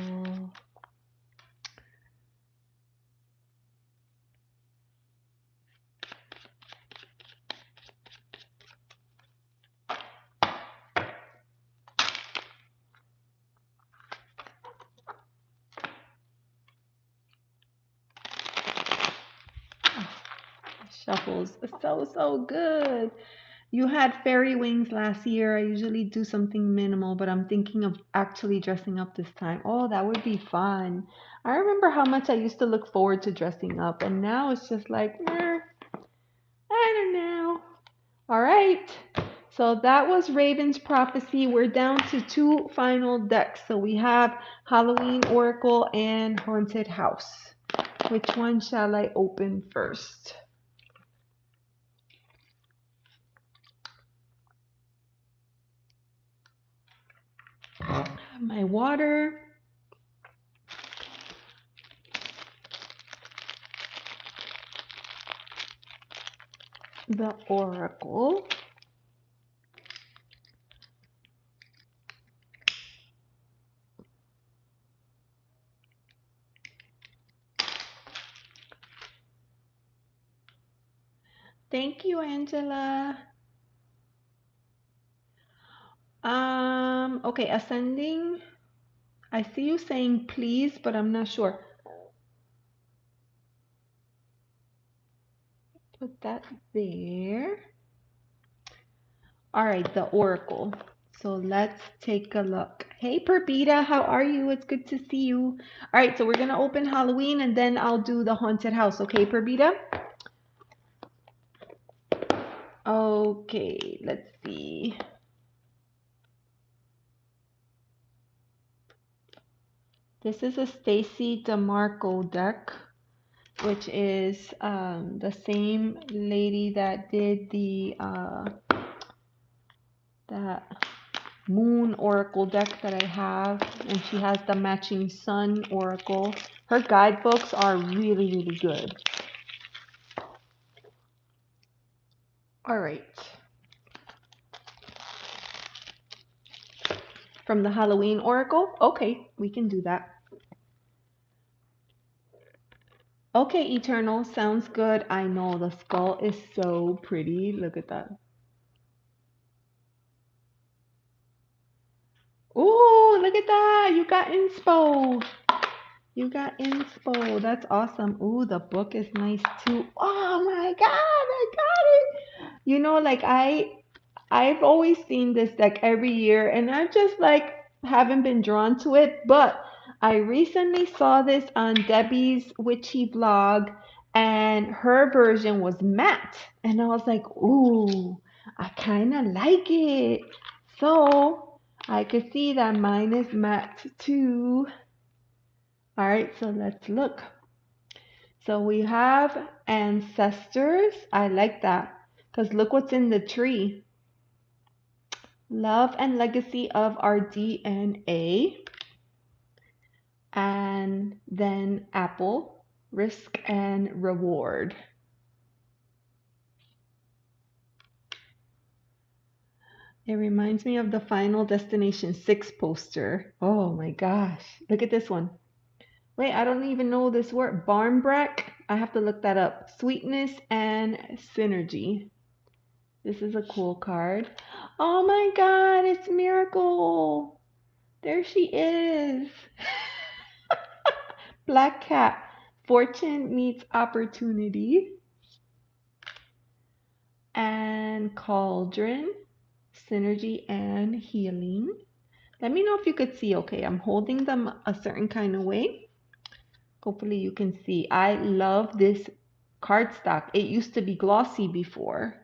Shuffles so good. You had fairy wings last year. I usually do something minimal, but I'm thinking of actually dressing up this time. Oh, that would be fun. I remember how much I used to look forward to dressing up, and now it's just like, I don't know. All right. So that was Raven's Prophecy. We're down to 2 final decks. So we have Halloween Oracle and Haunted House. Which one shall I open first? My water. The Oracle. Thank you, Angela. Okay, ascending. I see you saying please, but I'm not sure. Put that there. All right, the Oracle. So let's take a look. Hey, Perbita, how are you? It's good to see you. All right, so we're going to open Halloween and then I'll do the Haunted House. Okay, Perbita? Okay, let's see. This is a Stacy DeMarco deck, which is the same lady that did the that Moon Oracle deck that I have, and she has the matching Sun Oracle. Her guidebooks are really, really good. All right. From the Halloween Oracle? Okay, we can do that. Okay, Eternal, sounds good. I know, the skull is so pretty. Look at that. Ooh, look at that. You got inspo. You got inspo. That's awesome. Ooh, the book is nice too. Oh my God, I got it. You know, like I've always seen this deck every year and I just like haven't been drawn to it, but I recently saw this on Debbie's witchy vlog and her version was matte and I was like, ooh, I kind of like it. So I could see that mine is matte too. All right, so let's look. So we have ancestors. I like that because look what's in the tree. Love and legacy of our DNA. And then apple, risk and reward. It reminds me of the Final Destination 6 poster. Oh my gosh. Look at this one. Wait, I don't even know this word. Barmbrack. I have to look that up. Sweetness and synergy. This is a cool card. Oh my God, it's Miracle. There she is. Black Cat. Fortune meets opportunity. And Cauldron. Synergy and healing. Let me know if you could see okay. I'm holding them a certain kind of way. Hopefully you can see. I love this cardstock. It used to be glossy before.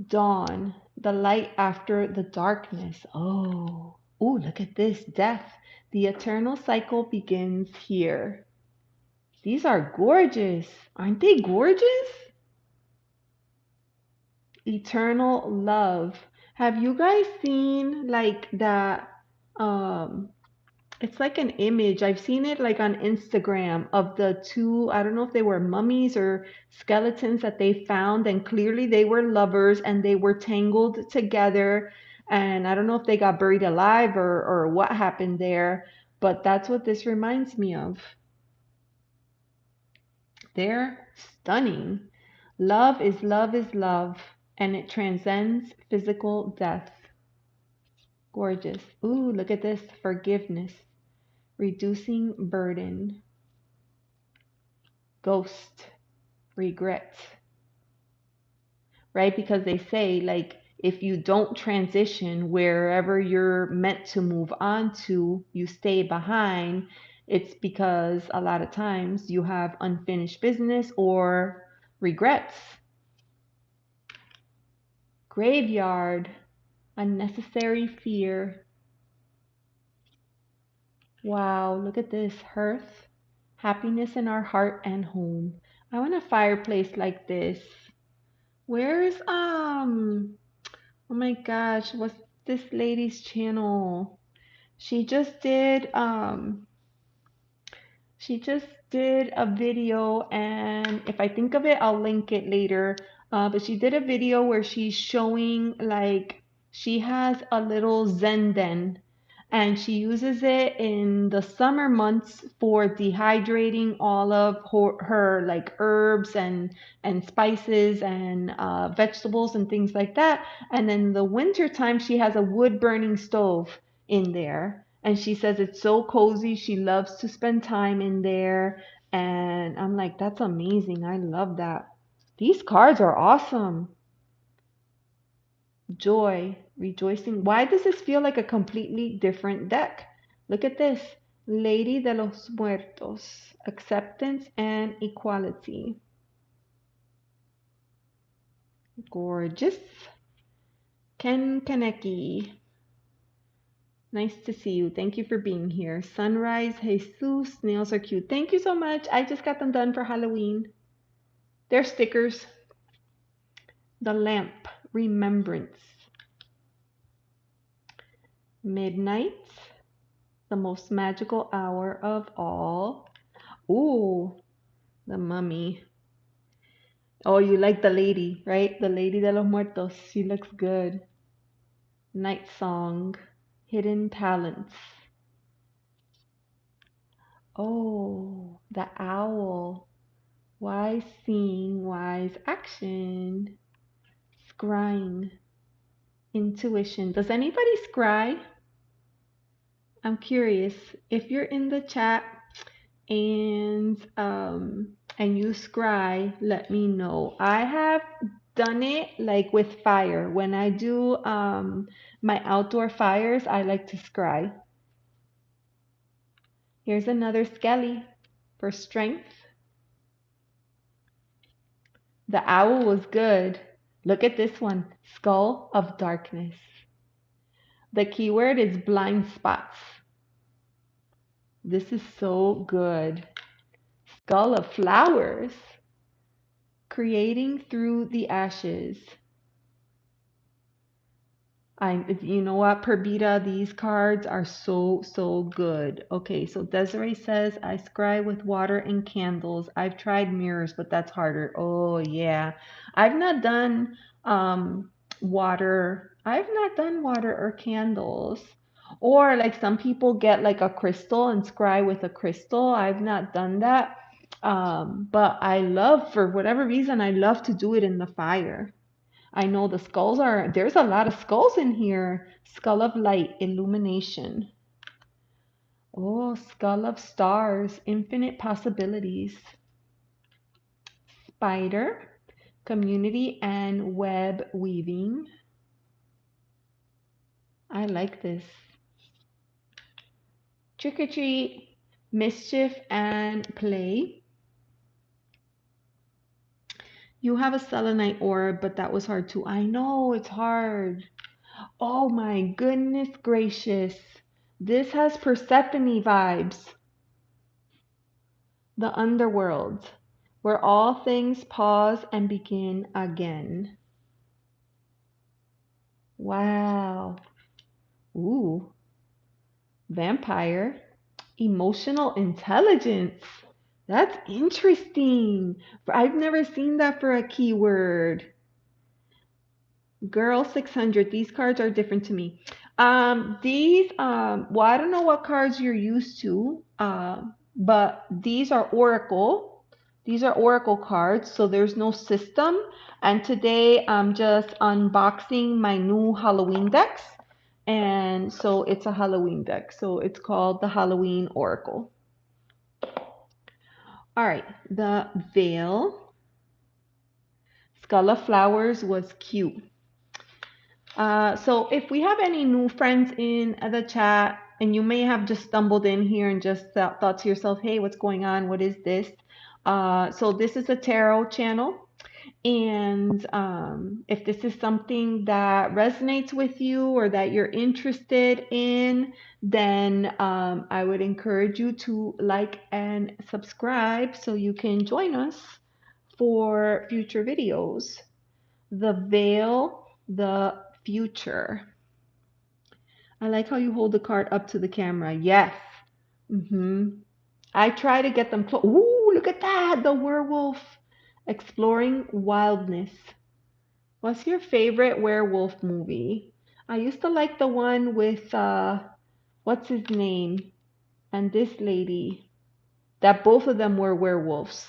Dawn, the light after the darkness. Oh, look at this. Death. The eternal cycle begins here. These are gorgeous. Aren't they gorgeous? eternal love. Have you guys seen like that? Um, it's like an image. I've seen it like on Instagram of the two, I don't know if they were mummies or skeletons that they found, and clearly they were lovers and they were tangled together. And I don't know if they got buried alive or what happened there, but that's what this reminds me of. They're stunning. Love is love, and it transcends physical death. Gorgeous. Ooh, look at this. Forgiveness, reducing burden, ghost, regret, right? Because they say, like, if you don't transition wherever you're meant to move on to, you stay behind. It's because a lot of times you have unfinished business or regrets. Graveyard, unnecessary fear. Wow, look at this. Hearth, happiness in our heart and home. I want a fireplace like this. Where's oh my gosh, what's this lady's channel? She just did she just did a video, and if I think of it, I'll link it later. But she did a video where she's showing like she has a little Zen den, and she uses it in the summer months for dehydrating all of her like herbs and spices and vegetables and things like that. And then the winter time, she has a wood burning stove in there. And she says it's so cozy. She loves to spend time in there. And I'm like, that's amazing. I love that. These cards are awesome. Joy, rejoicing. Why does this feel like a completely different deck? Look at this. Lady de los Muertos, acceptance and equality. Gorgeous. Ken Kaneki. Nice to see you. Thank you for being here. Sunrise, Jesus, nails are cute. Thank you so much. I just got them done for Halloween. They're stickers. The lamp, remembrance. Midnight, the most magical hour of all. Ooh, the mummy. Oh, you like the lady, right? The lady de los muertos. She looks good. Night song, hidden talents. Oh, the owl. Wise seeing, wise action. Scrying, intuition. Does anybody scry? I'm curious. If you're in the chat and you scry, let me know. I have done it like with fire. When I do my outdoor fires, I like to scry. Here's another skelly for strength. The owl was good. Look at this one, skull of darkness. The keyword is blind spots. This is so good. Skull of flowers, creating through the ashes. You know what, Perbita, these cards are so good. Okay, so Desiree says, I scry with water and candles. I've tried mirrors, but that's harder. Oh yeah. I've not done water. I've not done water or candles. Or like some people get like a crystal and scry with a crystal. I've not done that. But I love, for whatever reason, I love to do it in the fire. I know the skulls are, there's a lot of skulls in here. Skull of light, illumination. Oh, skull of stars, infinite possibilities. Spider, community and web weaving. I like this. Trick or treat, mischief and play. You have a selenite orb, but that was hard too. I know, it's hard. Oh my goodness gracious. This has Persephone vibes. The underworld, where all things pause and begin again. Wow. Ooh. Vampire. Emotional intelligence. That's interesting. I've never seen that for a keyword. Girl 600. These cards are different to me. Well, I don't know what cards you're used to, but these are Oracle. These are Oracle cards, so there's no system. And today I'm just unboxing my new Halloween decks. And so it's a Halloween deck. So it's called the Halloween Oracle. All right, the Veil. Skull of Flowers was cute. So if we have any new friends in the chat, and you may have just stumbled in here and just thought to yourself, hey, what's going on? What is this? So this is a tarot channel. And if this is something that resonates with you or that you're interested in, then I would encourage you to like and subscribe so you can join us for future videos. The Veil, the Future. I like how you hold the card up to the camera. Yes. I try to get them close. Ooh, look at that. The werewolf. Exploring wildness. What's your favorite werewolf movie? I used to like the one with, what's his name? And this lady. That both of them were werewolves.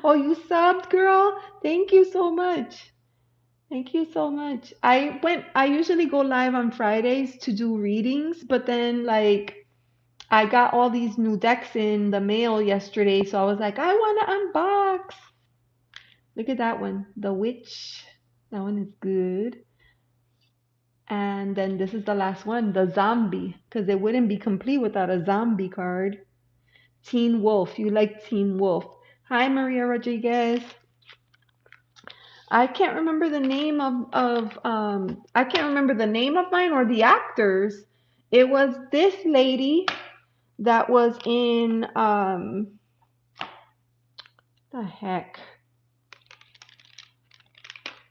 Oh, you subbed, girl? Thank you so much. Thank you so much. I usually go live on Fridays to do readings, but then like I got all these new decks in the mail yesterday, so I was like, I want to unbox. Look at that one, The Witch. That one is good. And then this is the last one, the Zombie, because it wouldn't be complete without a zombie card. Teen Wolf. You like Teen Wolf. Hi, Maria Rodriguez. I can't remember the name of I can't remember the name of mine or the actors. It was this lady that was in the heck,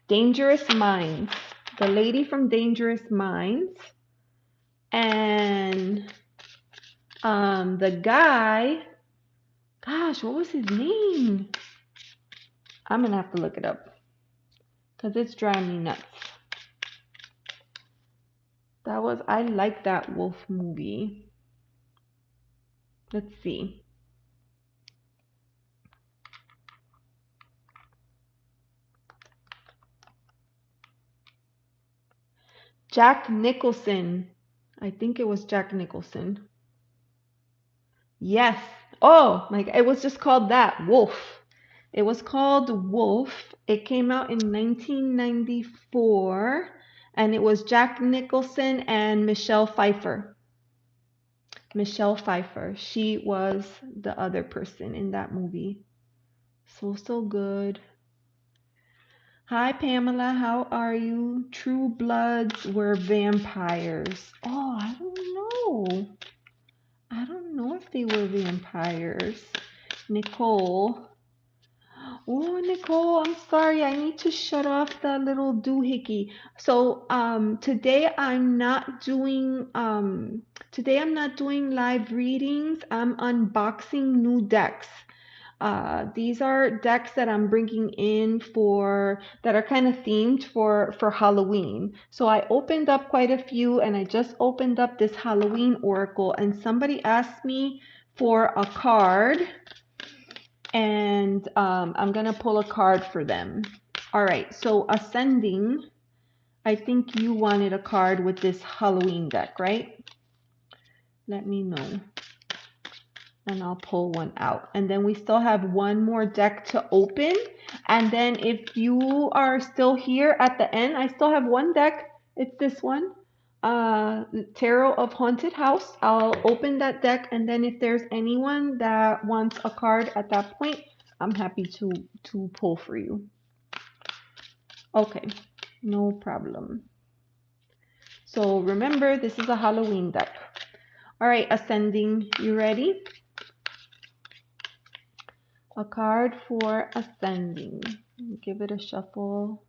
Dangerous Minds. The lady from Dangerous Minds. And the guy, gosh, what was his name? I'm gonna have to look it up because it's driving me nuts. I like that wolf movie. Let's see. Jack Nicholson. I think it was Jack Nicholson. Yes. Oh, like it was just called that, Wolf. It was called Wolf. It came out in 1994 and it was Jack Nicholson and Michelle Pfeiffer. Michelle Pfeiffer. She was the other person in that movie. So good. Hi, Pamela. How are you? True Bloods were vampires. Oh, I don't know. I don't know if they were vampires. Nicole. Oh, Nicole, I'm sorry. I need to shut off that little doohickey. So, today I'm not doing live readings. I'm unboxing new decks. These are decks that I'm bringing in that are kind of themed for Halloween. So I opened up quite a few, and I just opened up this Halloween Oracle, and somebody asked me for a card, and I'm gonna pull a card for them. All right, so Ascending, I think you wanted a card with this Halloween deck, right? Let me know. And I'll pull one out. And then we still have one more deck to open. And then if you are still here at the end, I still have one deck. It's this one, Tarot of Haunted House. I'll open that deck. And then if there's anyone that wants a card at that point, I'm happy to pull for you. Okay, no problem. So remember, this is a Halloween deck. All right, Ascending, you ready? A card for Ascending. Give it a shuffle.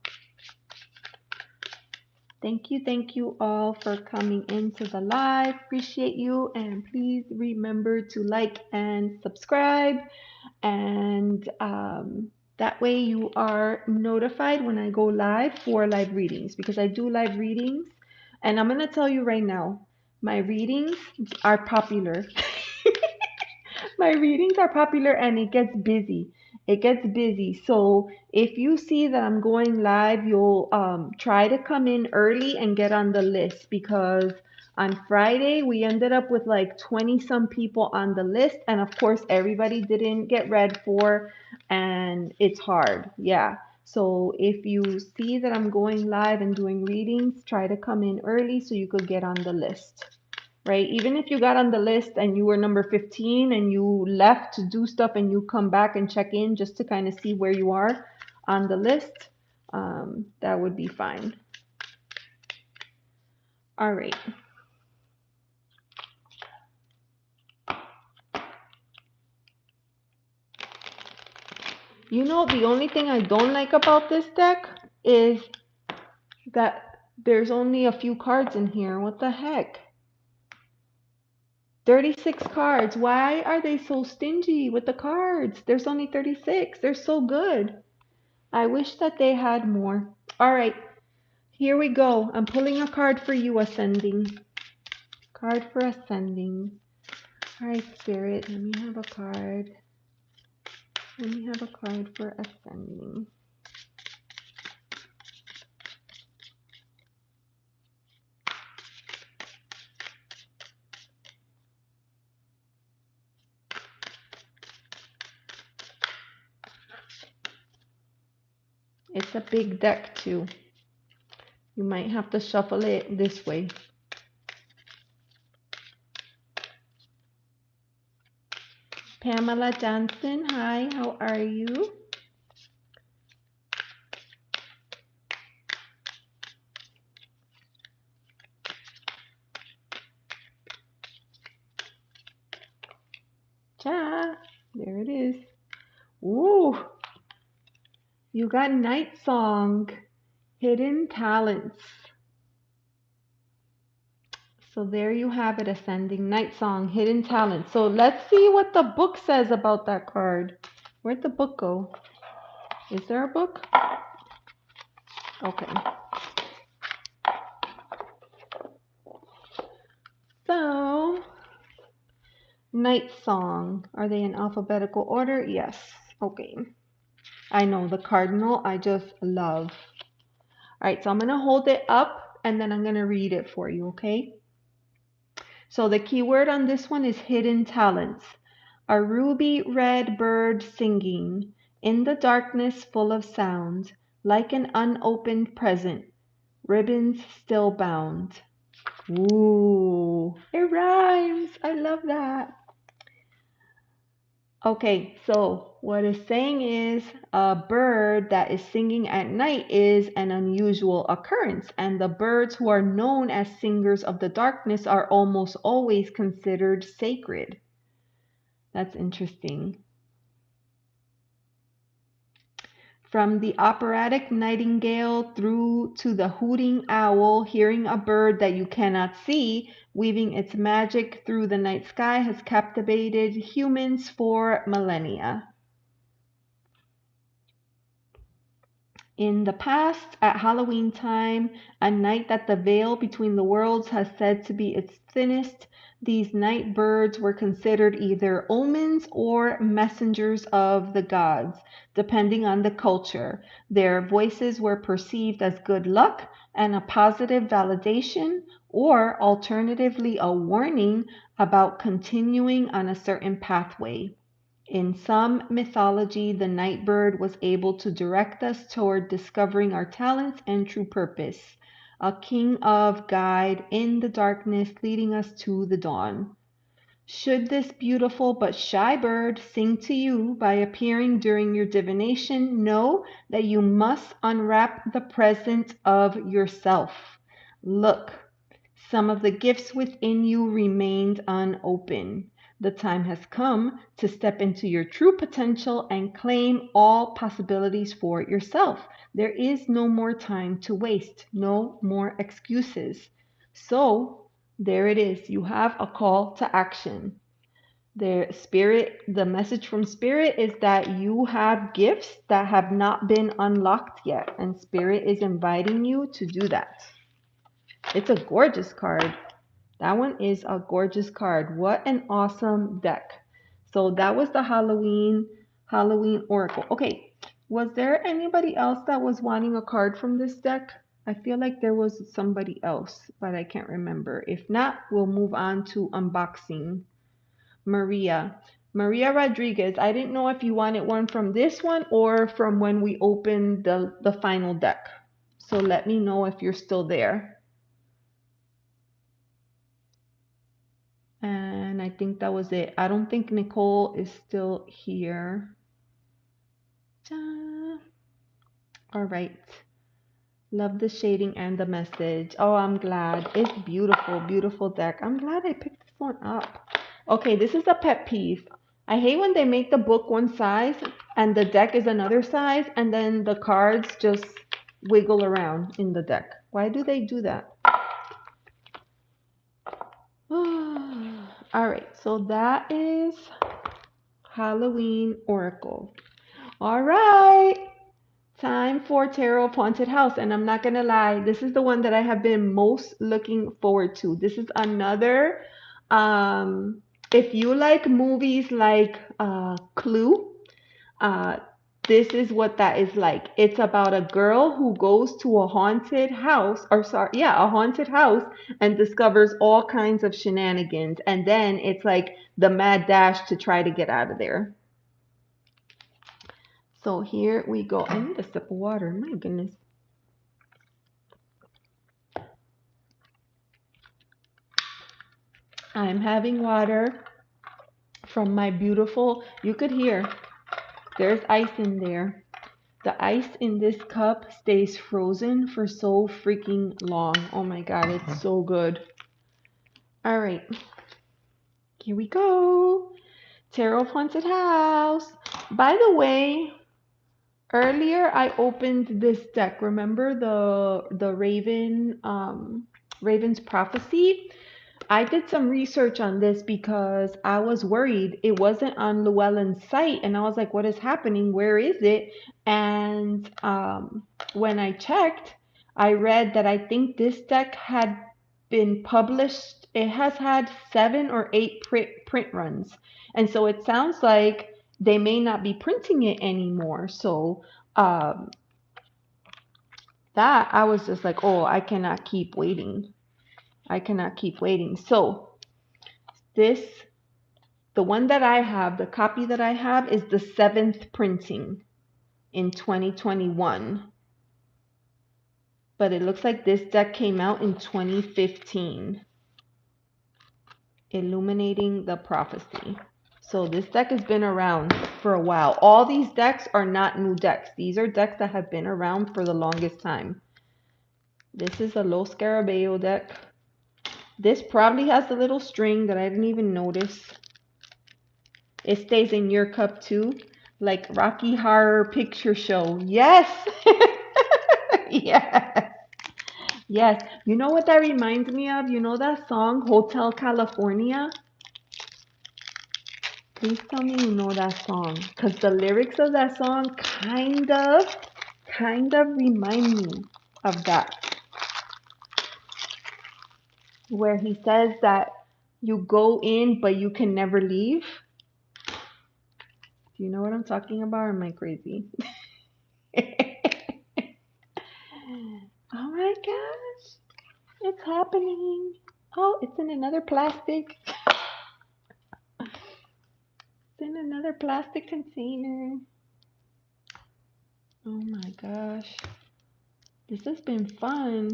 Thank you all for coming into the live. Appreciate you. And please remember to like and subscribe. And that way you are notified when I go live for live readings, because I do live readings. And I'm going to tell you right now, my readings are popular. My readings are popular and it gets busy. It gets busy. So if you see that I'm going live, you'll try to come in early and get on the list, because on Friday we ended up with like 20 some people on the list, and of course everybody didn't get read for, and it's hard. Yeah. So if you see that I'm going live and doing readings, try to come in early so you could get on the list, right? Even if you got on the list and you were number 15 and you left to do stuff and you come back and check in just to kind of see where you are on the list, that would be fine. All right. You know, the only thing I don't like about this deck is that there's only a few cards in here. What the heck? 36 cards. Why are they so stingy with the cards? There's only 36. They're so good. I wish that they had more. All right, here we go. I'm pulling a card for you, Ascending. Card for Ascending. All right, Spirit, let me have a card. Let me have a card for Ascending. It's a big deck, too. You might have to shuffle it this way. Pamela Johnson, hi, how are you? Cha, there it is. Ooh, you got Night Song, Hidden Talents. So there you have it, Ascending, Night Song, Hidden Talent. So let's see what the book says about that card. Where'd the book go? Is there a book? Okay. So, Night Song. Are they in alphabetical order? Yes. Okay. I know the cardinal I just love. All right, so I'm going to hold it up and then I'm going to read it for you, okay? So the keyword on this one is hidden talents. A ruby red bird singing in the darkness full of sound, like an unopened present, ribbons still bound. Ooh, it rhymes. I love that. Okay, so what it's saying is a bird that is singing at night is an unusual occurrence, and the birds who are known as singers of the darkness are almost always considered sacred. That's interesting. From the operatic nightingale through to the hooting owl, hearing a bird that you cannot see, weaving its magic through the night sky has captivated humans for millennia. In the past, at Halloween time, a night that the veil between the worlds has said to be its thinnest, these night birds were considered either omens or messengers of the gods, depending on the culture. Their voices were perceived as good luck and a positive validation, or alternatively, a warning about continuing on a certain pathway. In some mythology, the night bird was able to direct us toward discovering our talents and true purpose, a king of guide in the darkness leading us to the dawn. Should this beautiful but shy bird sing to you by appearing during your divination, know that you must unwrap the present of yourself. Look, some of the gifts within you remained unopened. The time has come to step into your true potential and claim all possibilities for yourself. There is no more time to waste, no more excuses. So, there it is. You have a call to action. The message from Spirit is that you have gifts that have not been unlocked yet, and Spirit is inviting you to do that. It's a gorgeous card. That one is a gorgeous card. What an awesome deck. So that was the Halloween Oracle. Okay, was there anybody else that was wanting a card from this deck? I feel like there was somebody else, but I can't remember. If not, we'll move on to unboxing. Maria. Maria Rodriguez. I didn't know if you wanted one from this one or from when we opened the final deck. So let me know if you're still there. And I think that was it. I don't think Nicole is still here. Ta. All right. Love the shading and the message. Oh, I'm glad. It's beautiful, beautiful deck. I'm glad I picked this one up. Okay, this is a pet peeve. I hate when they make the book one size and the deck is another size and then the cards just wiggle around in the deck. Why do they do that? All right, so that is Halloween Oracle. All right, time for Tarot of Haunted House. And I'm not going to lie, this is the one that I have been most looking forward to. This is another, if you like movies like Clue, uh, this is what that is like. It's about a girl who goes to a haunted house, or sorry, yeah, a haunted house and discovers all kinds of shenanigans. And then it's like the mad dash to try to get out of there. So here we go. I need a sip of water. My goodness. I'm having water from my beautiful, you could hear there's ice in there. The ice in this cup stays frozen for so freaking long. Oh my God, it's so good. All right, here we go. Tarot of Haunted House. By the way, earlier I opened this deck. Remember the Raven's Prophecy? I did some research on this because I was worried it wasn't on Llewellyn's site, and I was like, what is happening? Where is it? And when I checked, I read that I think this deck had been published. It has had 7 or 8 print runs. And so it sounds like they may not be printing it anymore. So that I was just like, oh, I cannot keep waiting. I cannot keep waiting. So this, the one that I have, the copy that I have is the 7th printing in 2021. But it looks like this deck came out in 2015. Illuminating the Prophecy. So this deck has been around for a while. All these decks are not new decks. These are decks that have been around for the longest time. This is a Los Scarabeo deck. This probably has a little string that I didn't even notice. It stays in your cup too, like Rocky Horror Picture Show. Yes. Yes. Yes. You know what that reminds me of? You know that song, Hotel California? Please tell me you know that song. Because the lyrics of that song kind of remind me of that. Where he says that you go in, but you can never leave. Do you know what I'm talking about, or am I crazy? Oh my gosh. It's happening. Oh, it's in another plastic. It's in another plastic container. Oh my gosh. This has been fun.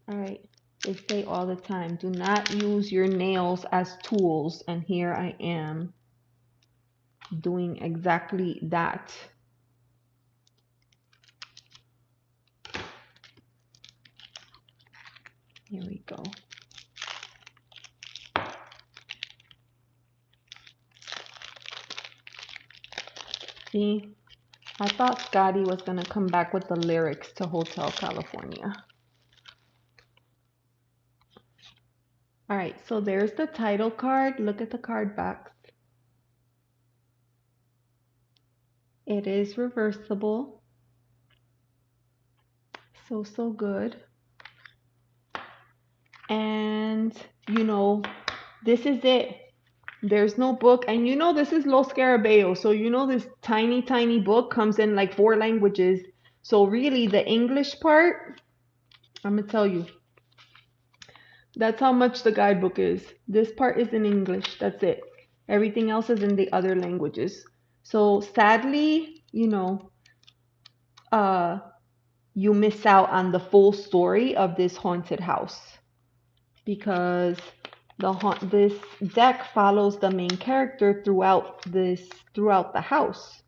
All right. They say all the time, do not use your nails as tools. And here I am doing exactly that. Here we go. See, I thought Scotty was going to come back with the lyrics to Hotel California. All right, so there's the title card. Look at the card backs. It is reversible. So good. And, you know, this is it. There's no book. And you know, this is Los Scarabeo. So, you know, this tiny, tiny book comes in like 4 languages. So really the English part, I'm going to tell you, that's how much the guidebook is. This part is in English. That's it. Everything else is in the other languages. So sadly, you know, you miss out on the full story of this haunted house because this deck follows the main character throughout the house.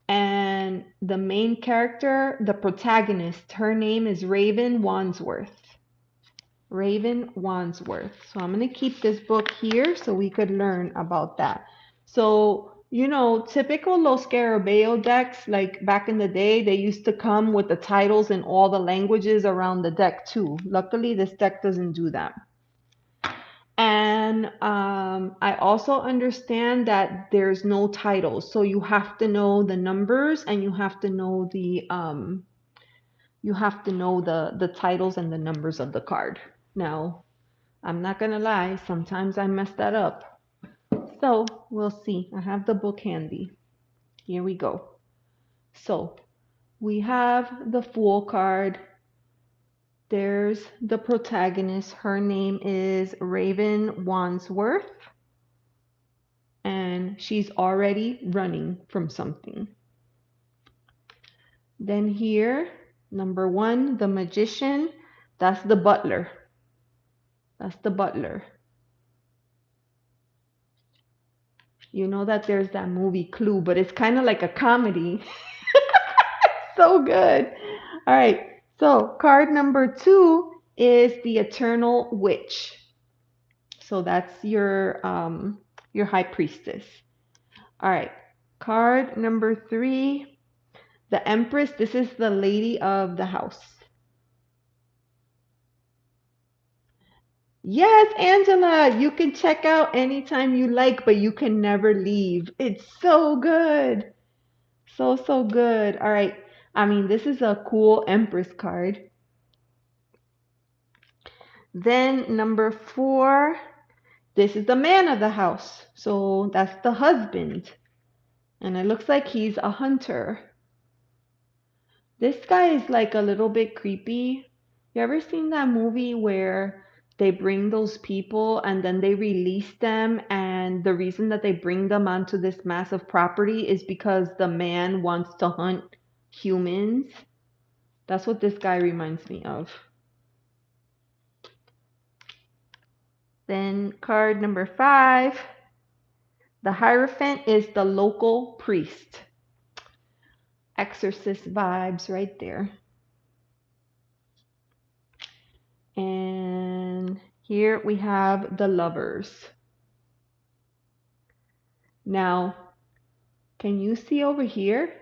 And the main character, the protagonist, her name is Raven Wandsworth. Raven Wandsworth. So I'm going to keep this book here so we could learn about that. So, you know, typical Los Scarabeo decks, like back in the day, they used to come with the titles in all the languages around the deck too. Luckily, this deck doesn't do that. And I also understand that there's no titles. So you have to know the numbers and you have to know the titles and the numbers of the card. Now, I'm not gonna lie, sometimes I mess that up. So we'll see. I have the book handy. Here we go. So we have the Fool card. There's the protagonist. Her name is Raven Wandsworth. And she's already running from something. Then here, number 1, the Magician. That's the butler. That's the butler. You know that there's that movie Clue, but it's kind of like a comedy. So good. All right. So card number 2 is the Eternal Witch. So that's your High Priestess. All right. Card number 3, the Empress. This is the Lady of the House. Yes, Angela, you can check out anytime you like, but you can never leave. It's so good. So good. All right. I mean, this is a cool Empress card. Then number 4, this is the man of the house. So that's the husband. And it looks like he's a hunter. This guy is like a little bit creepy. You ever seen that movie where they bring those people and then they release them, and the reason that they bring them onto this massive property is because the man wants to hunt humans? That's what this guy reminds me of. Then card number 5, the Hierophant is the local priest. Exorcist vibes right there. And here we have the Lovers. Now, can you see over here?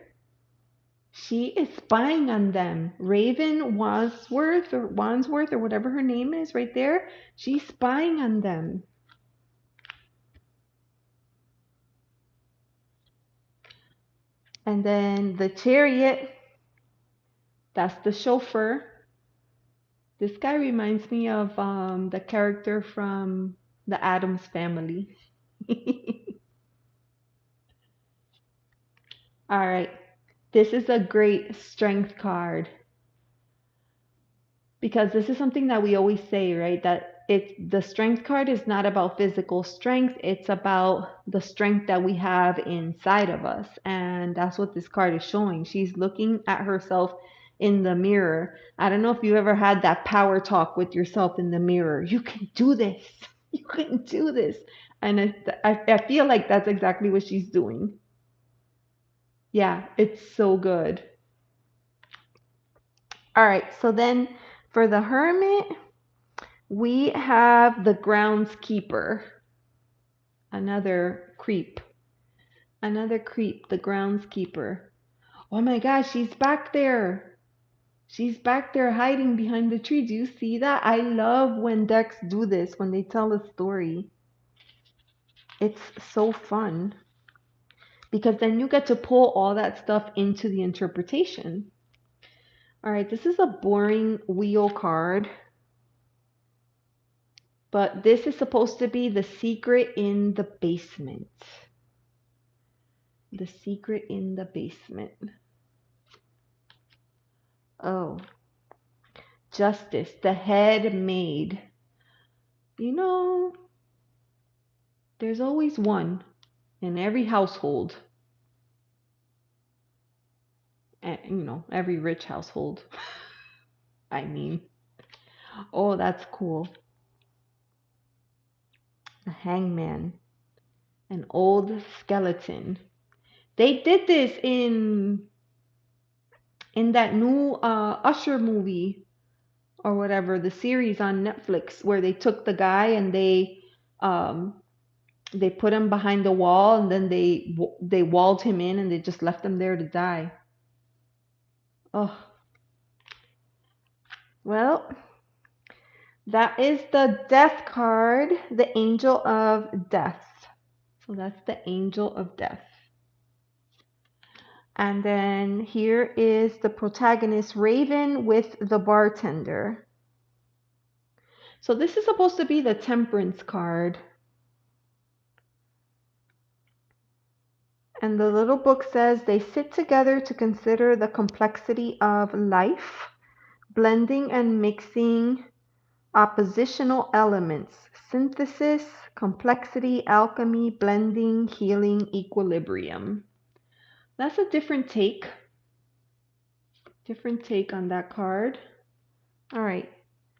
She is spying on them. Raven Wandsworth or whatever her name is right there. She's spying on them. And then the Chariot, that's the chauffeur. This guy reminds me of the character from the Addams Family. All right. This is a great strength card. Because this is something that we always say, right? That the strength card is not about physical strength. It's about the strength that we have inside of us. And that's what this card is showing. She's looking at herself in the mirror. I don't know if you ever had that power talk with yourself in the mirror. You can do this. You can do this. And I feel like that's exactly what she's doing. Yeah, it's so good. All right, so then for the Hermit, We have the groundskeeper, another creep, the groundskeeper. Oh my gosh, she's back there. She's back there hiding behind the tree. Do you see that? I love when decks do this, when they tell a story. It's so fun because then you get to pull all that stuff into the interpretation. All right, this is a boring wheel card, but this is supposed to be the secret in the basement. The secret in the basement. Oh, justice, the head maid. You know, there's always one in every household. And, you know, every rich household. I mean, oh, that's cool. A hangman, an old skeleton. They did this in that new Usher movie or whatever, the series on Netflix where they took the guy and they put him behind the wall and then they walled him in and they just left him there to die. Oh, well, that is the death card, the angel of death. So that's the angel of death. And then here is the protagonist, Raven, with the bartender. So this is supposed to be the temperance card. And the little book says they sit together to consider the complexity of life, blending and mixing oppositional elements, synthesis, complexity, alchemy, blending, healing, equilibrium. That's a different take on that card. All right,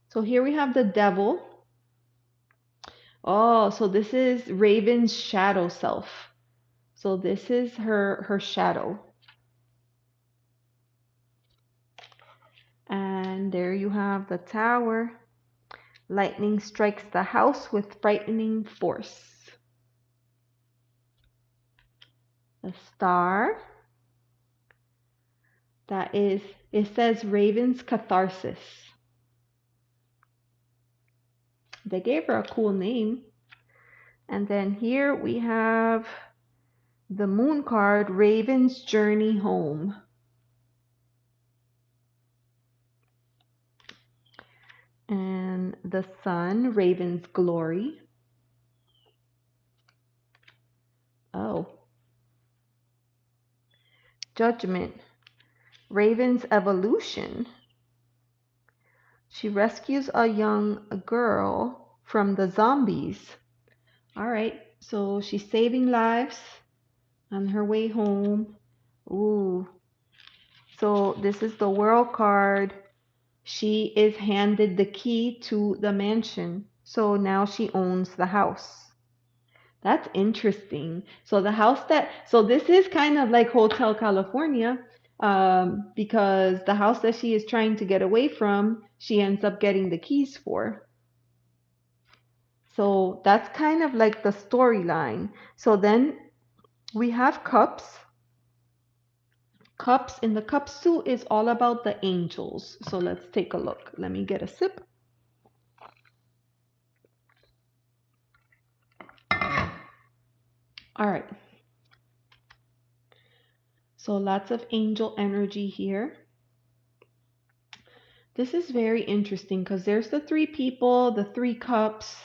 so here we have the devil. Oh, so this is Raven's shadow self. So this is her shadow. And there you have the tower. Lightning strikes the house with frightening force. The star. That is, it says Raven's catharsis. They gave her a cool name. And then here we have the moon card, Raven's journey home. And the sun, Raven's glory. Oh. Judgment, Raven's evolution. She rescues a young girl from the zombies. All right, so she's saving lives on her way home. Ooh. So this is the world card. She is handed the key to the mansion. So now she owns the house. That's interesting. So the house so this is kind of like Hotel California, because the house that she is trying to get away from, she ends up getting the keys for. So that's kind of like the storyline. So then we have cups. Cups in the cup suit is all about the angels. So let's take a look. Let me get a sip. All right. So lots of angel energy here. This is very interesting because there's the three people, the three cups,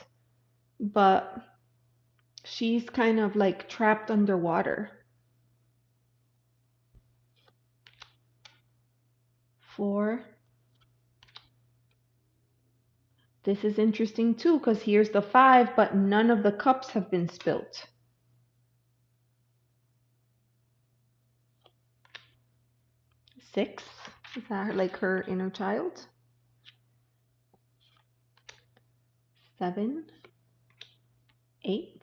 but she's kind of like trapped underwater. 4. This is interesting too because here's the 5, but none of the cups have been spilt. 6. Is that like her inner child? 7. 8.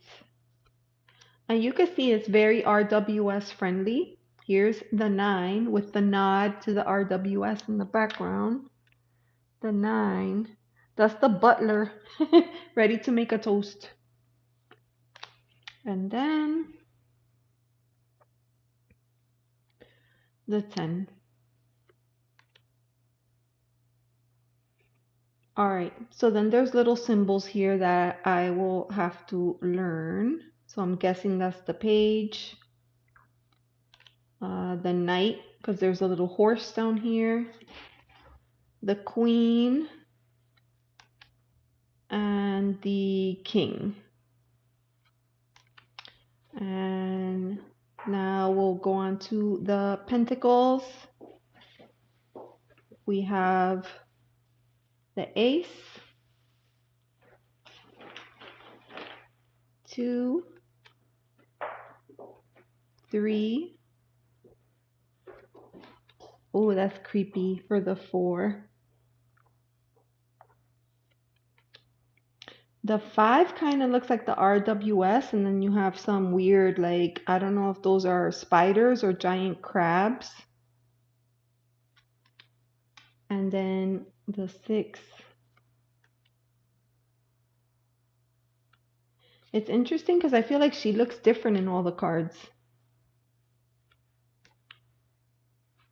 And you can see it's very RWS friendly. Here's the 9 with the nod to the RWS in the background. The 9. That's the butler ready to make a toast. And then the 10. All right, so then there's little symbols here that I will have to learn. So I'm guessing that's the page, the knight, because there's a little horse down here, the queen, and the king. And now we'll go on to the pentacles. We have the ace, 2, 3. Oh, that's creepy for the 4. The 5 kind of looks like the RWS, and then you have some weird, like, I don't know if those are spiders or giant crabs. And then the 6. It's interesting because I feel like she looks different in all the cards.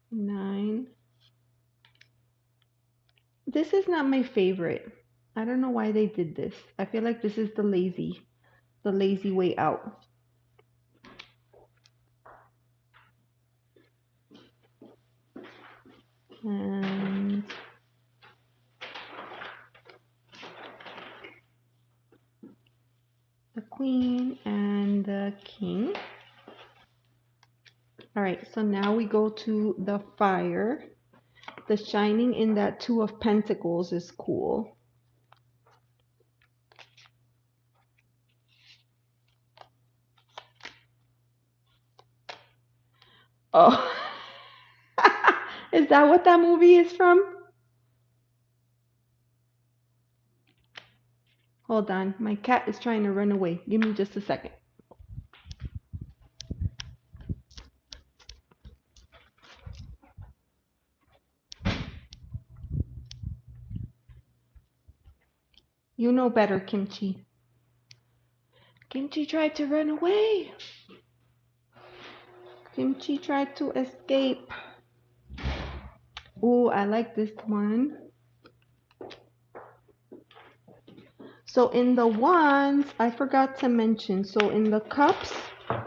9. This is not my favorite. I don't know why they did this. I feel like this is the lazy way out. And the queen and the king. All right, so now we go to the fire. The shining in that 2 of Pentacles is cool. Oh, is that what that movie is from? Hold on, my cat is trying to run away. Give me just a second. You know better, Kimchi. Kimchi tried to run away. Kimchi tried to escape. Ooh, I like this one. So in the wands, I forgot to mention. So in the cups,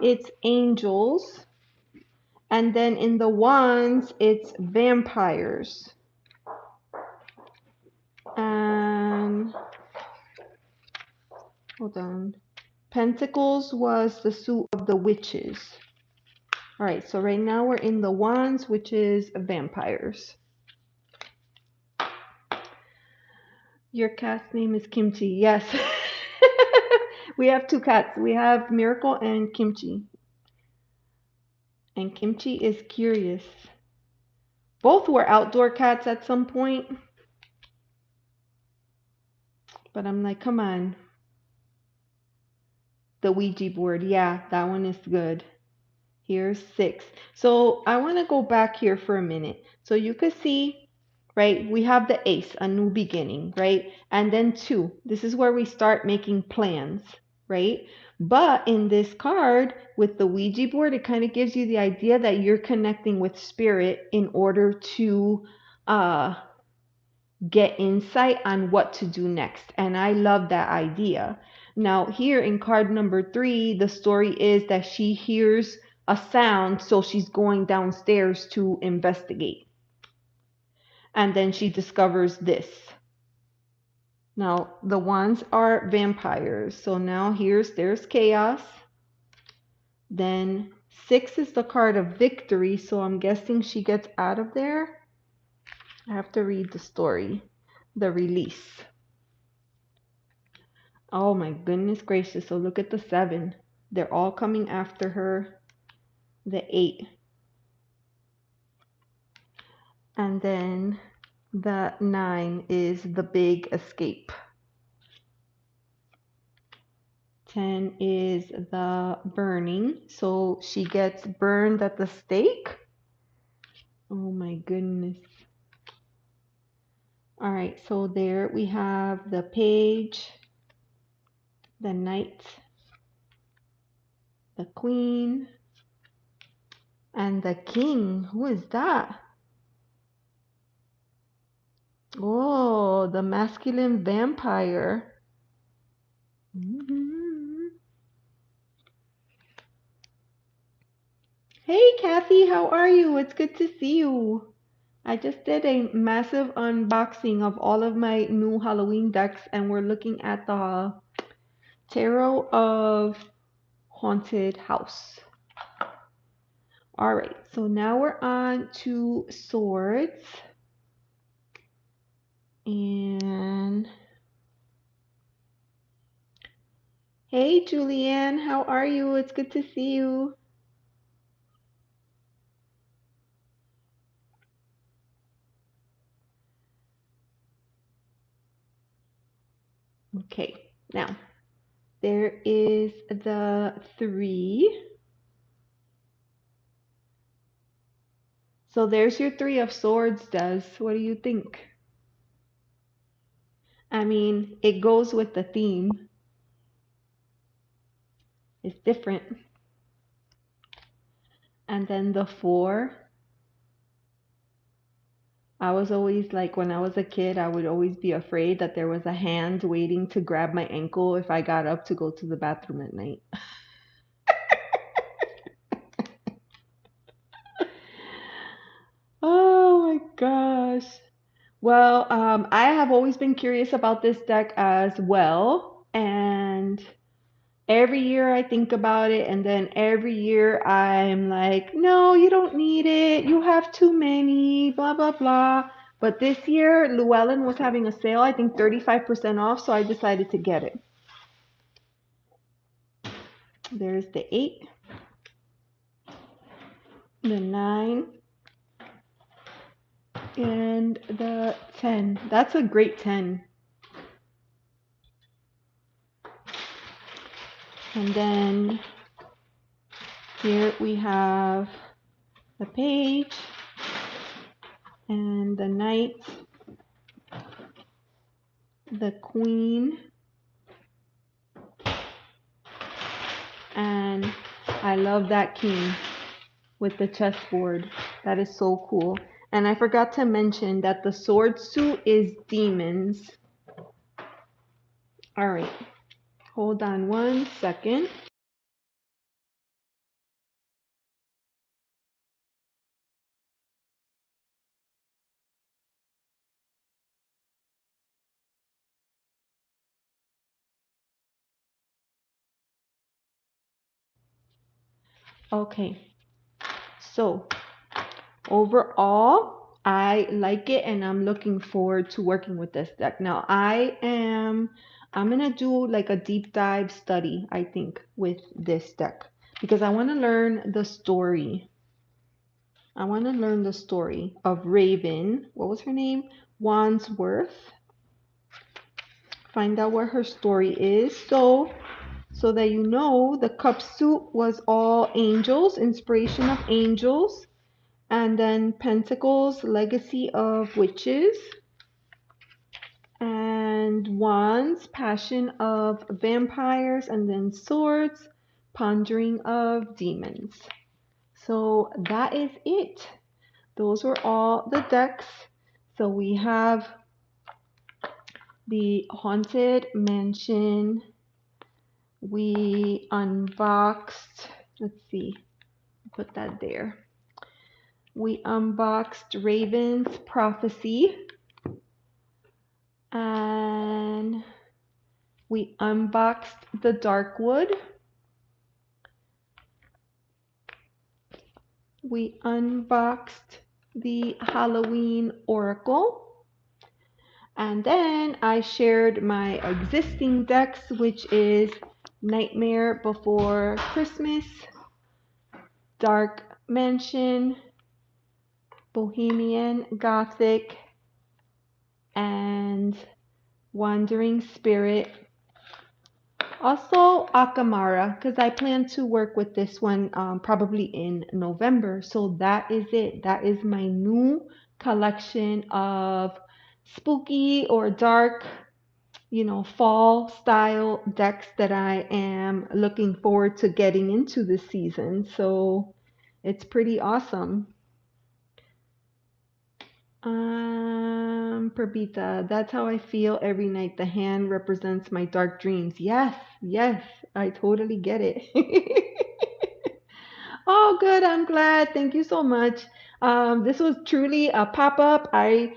it's angels. And then in the wands, it's vampires. And hold on. Pentacles was the suit of the witches. All right, so right now we're in the wands, which is vampires. Your cat's name is Kimchi. Yes. We have 2 cats. We have Miracle and Kimchi. And Kimchi is curious. Both were outdoor cats at some point. But I'm like, come on. The Ouija board. Yeah, that one is good. Here's 6. So I want to go back here for a minute. So you could see, right, we have the ace, a new beginning, right? And then 2. This is where we start making plans, right? But in this card with the Ouija board, it kind of gives you the idea that you're connecting with spirit in order to get insight on what to do next. And I love that idea. Now, here in card number 3, the story is that she hears a sound, so she's going downstairs to investigate. And then she discovers this. Now, the wands are vampires. So now there's chaos. Then 6 is the card of victory. So I'm guessing she gets out of there. I have to read the story. The release. Oh my goodness gracious. So look at the 7. They're all coming after her. The 8. And then the 9 is the big escape. 10 is the burning. So she gets burned at the stake. Oh my goodness. All right, so there we have the page, the knight, the queen, and the king. Who is that? Oh, the masculine vampire. Mhm. Hey, Kathy, how are you? It's good to see you. I just did a massive unboxing of all of my new Halloween decks, and we're looking at the Tarot of Haunted House. All right, so now we're on to Swords. And hey, Julianne, how are you? It's good to see you. Okay, now there is the 3. So there's your 3 of Swords, Des. What do you think? I mean, it goes with the theme. It's different. And then the 4. I was always like, when I was a kid, I would always be afraid that there was a hand waiting to grab my ankle if I got up to go to the bathroom at night. Oh my gosh. Well, I have always been curious about this deck as well, and every year I think about it, and then every year I'm like, no, you don't need it. You have too many, blah, blah, blah. But this year, Llewellyn was having a sale, I think 35% off, so I decided to get it. There's the 8, the 9, and the 10. That's a great 10. And then here we have the page and the knight, the queen, and I love that king with the chessboard. That is so cool. And I forgot to mention that the sword suit is demons. All right, hold on one second. Okay, so overall, I like it and I'm looking forward to working with this deck. Now I'm gonna do like a deep dive study, I think, with this deck because I want to learn the story. I want to learn the story of Raven. What was her name? Wandsworth. Find out what her story is. So that you know, the cup suit was all angels, inspiration of angels. And then Pentacles, legacy of witches. And Wands, passion of vampires. And then Swords, pondering of demons. So that is it. Those were all the decks. So we have the Haunted Mansion. We unboxed, let's see, put that there. We unboxed Raven's Prophecy. And we unboxed the Darkwood. We unboxed the Halloween Oracle. And then I shared my existing decks, which is Nightmare Before Christmas, Dark Mansion, Bohemian, Gothic, and Wandering Spirit. Also Akamara, because I plan to work with this one probably in November. So that is it. That is my new collection of spooky or dark, fall style decks that I am looking forward to getting into this season. So it's pretty awesome. Perdita, that's how I feel every night. The hand represents my dark dreams. Yes, yes, I totally get it. Oh, good. I'm glad. Thank you so much. This was truly a pop-up. I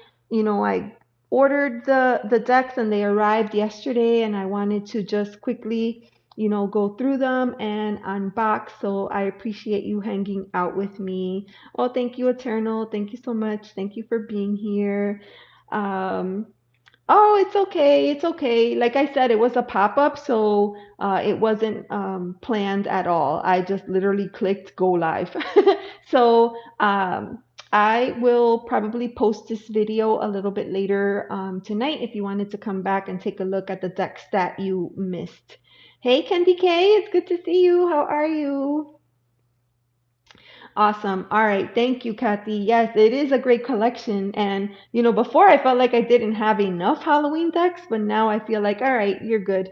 ordered the decks and they arrived yesterday, and I wanted to just quickly, go through them and unbox. So I appreciate you hanging out with me. Oh, thank you, Eternal. Thank you so much. Thank you for being here. Um, Oh, it's okay. It's okay. Like I said, it was a pop-up, so it wasn't planned at all. I just literally clicked go live. So I will probably post this video a little bit later tonight if you wanted to come back and take a look at the decks that you missed. Hey, Candy K, it's good to see you. How are you? Awesome. All right. Thank you, Kathy. Yes, it is a great collection. And, before I felt like I didn't have enough Halloween decks, but now I feel like, all right, you're good.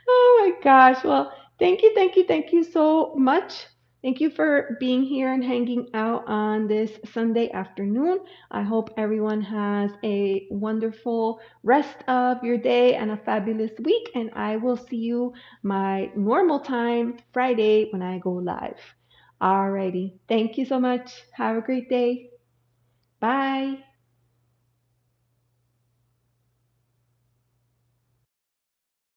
Oh my gosh. Well, thank you so much. Thank you for being here and hanging out on this Sunday afternoon. I hope everyone has a wonderful rest of your day and a fabulous week. And I will see you my normal time Friday when I go live. Alrighty. Thank you so much. Have a great day. Bye.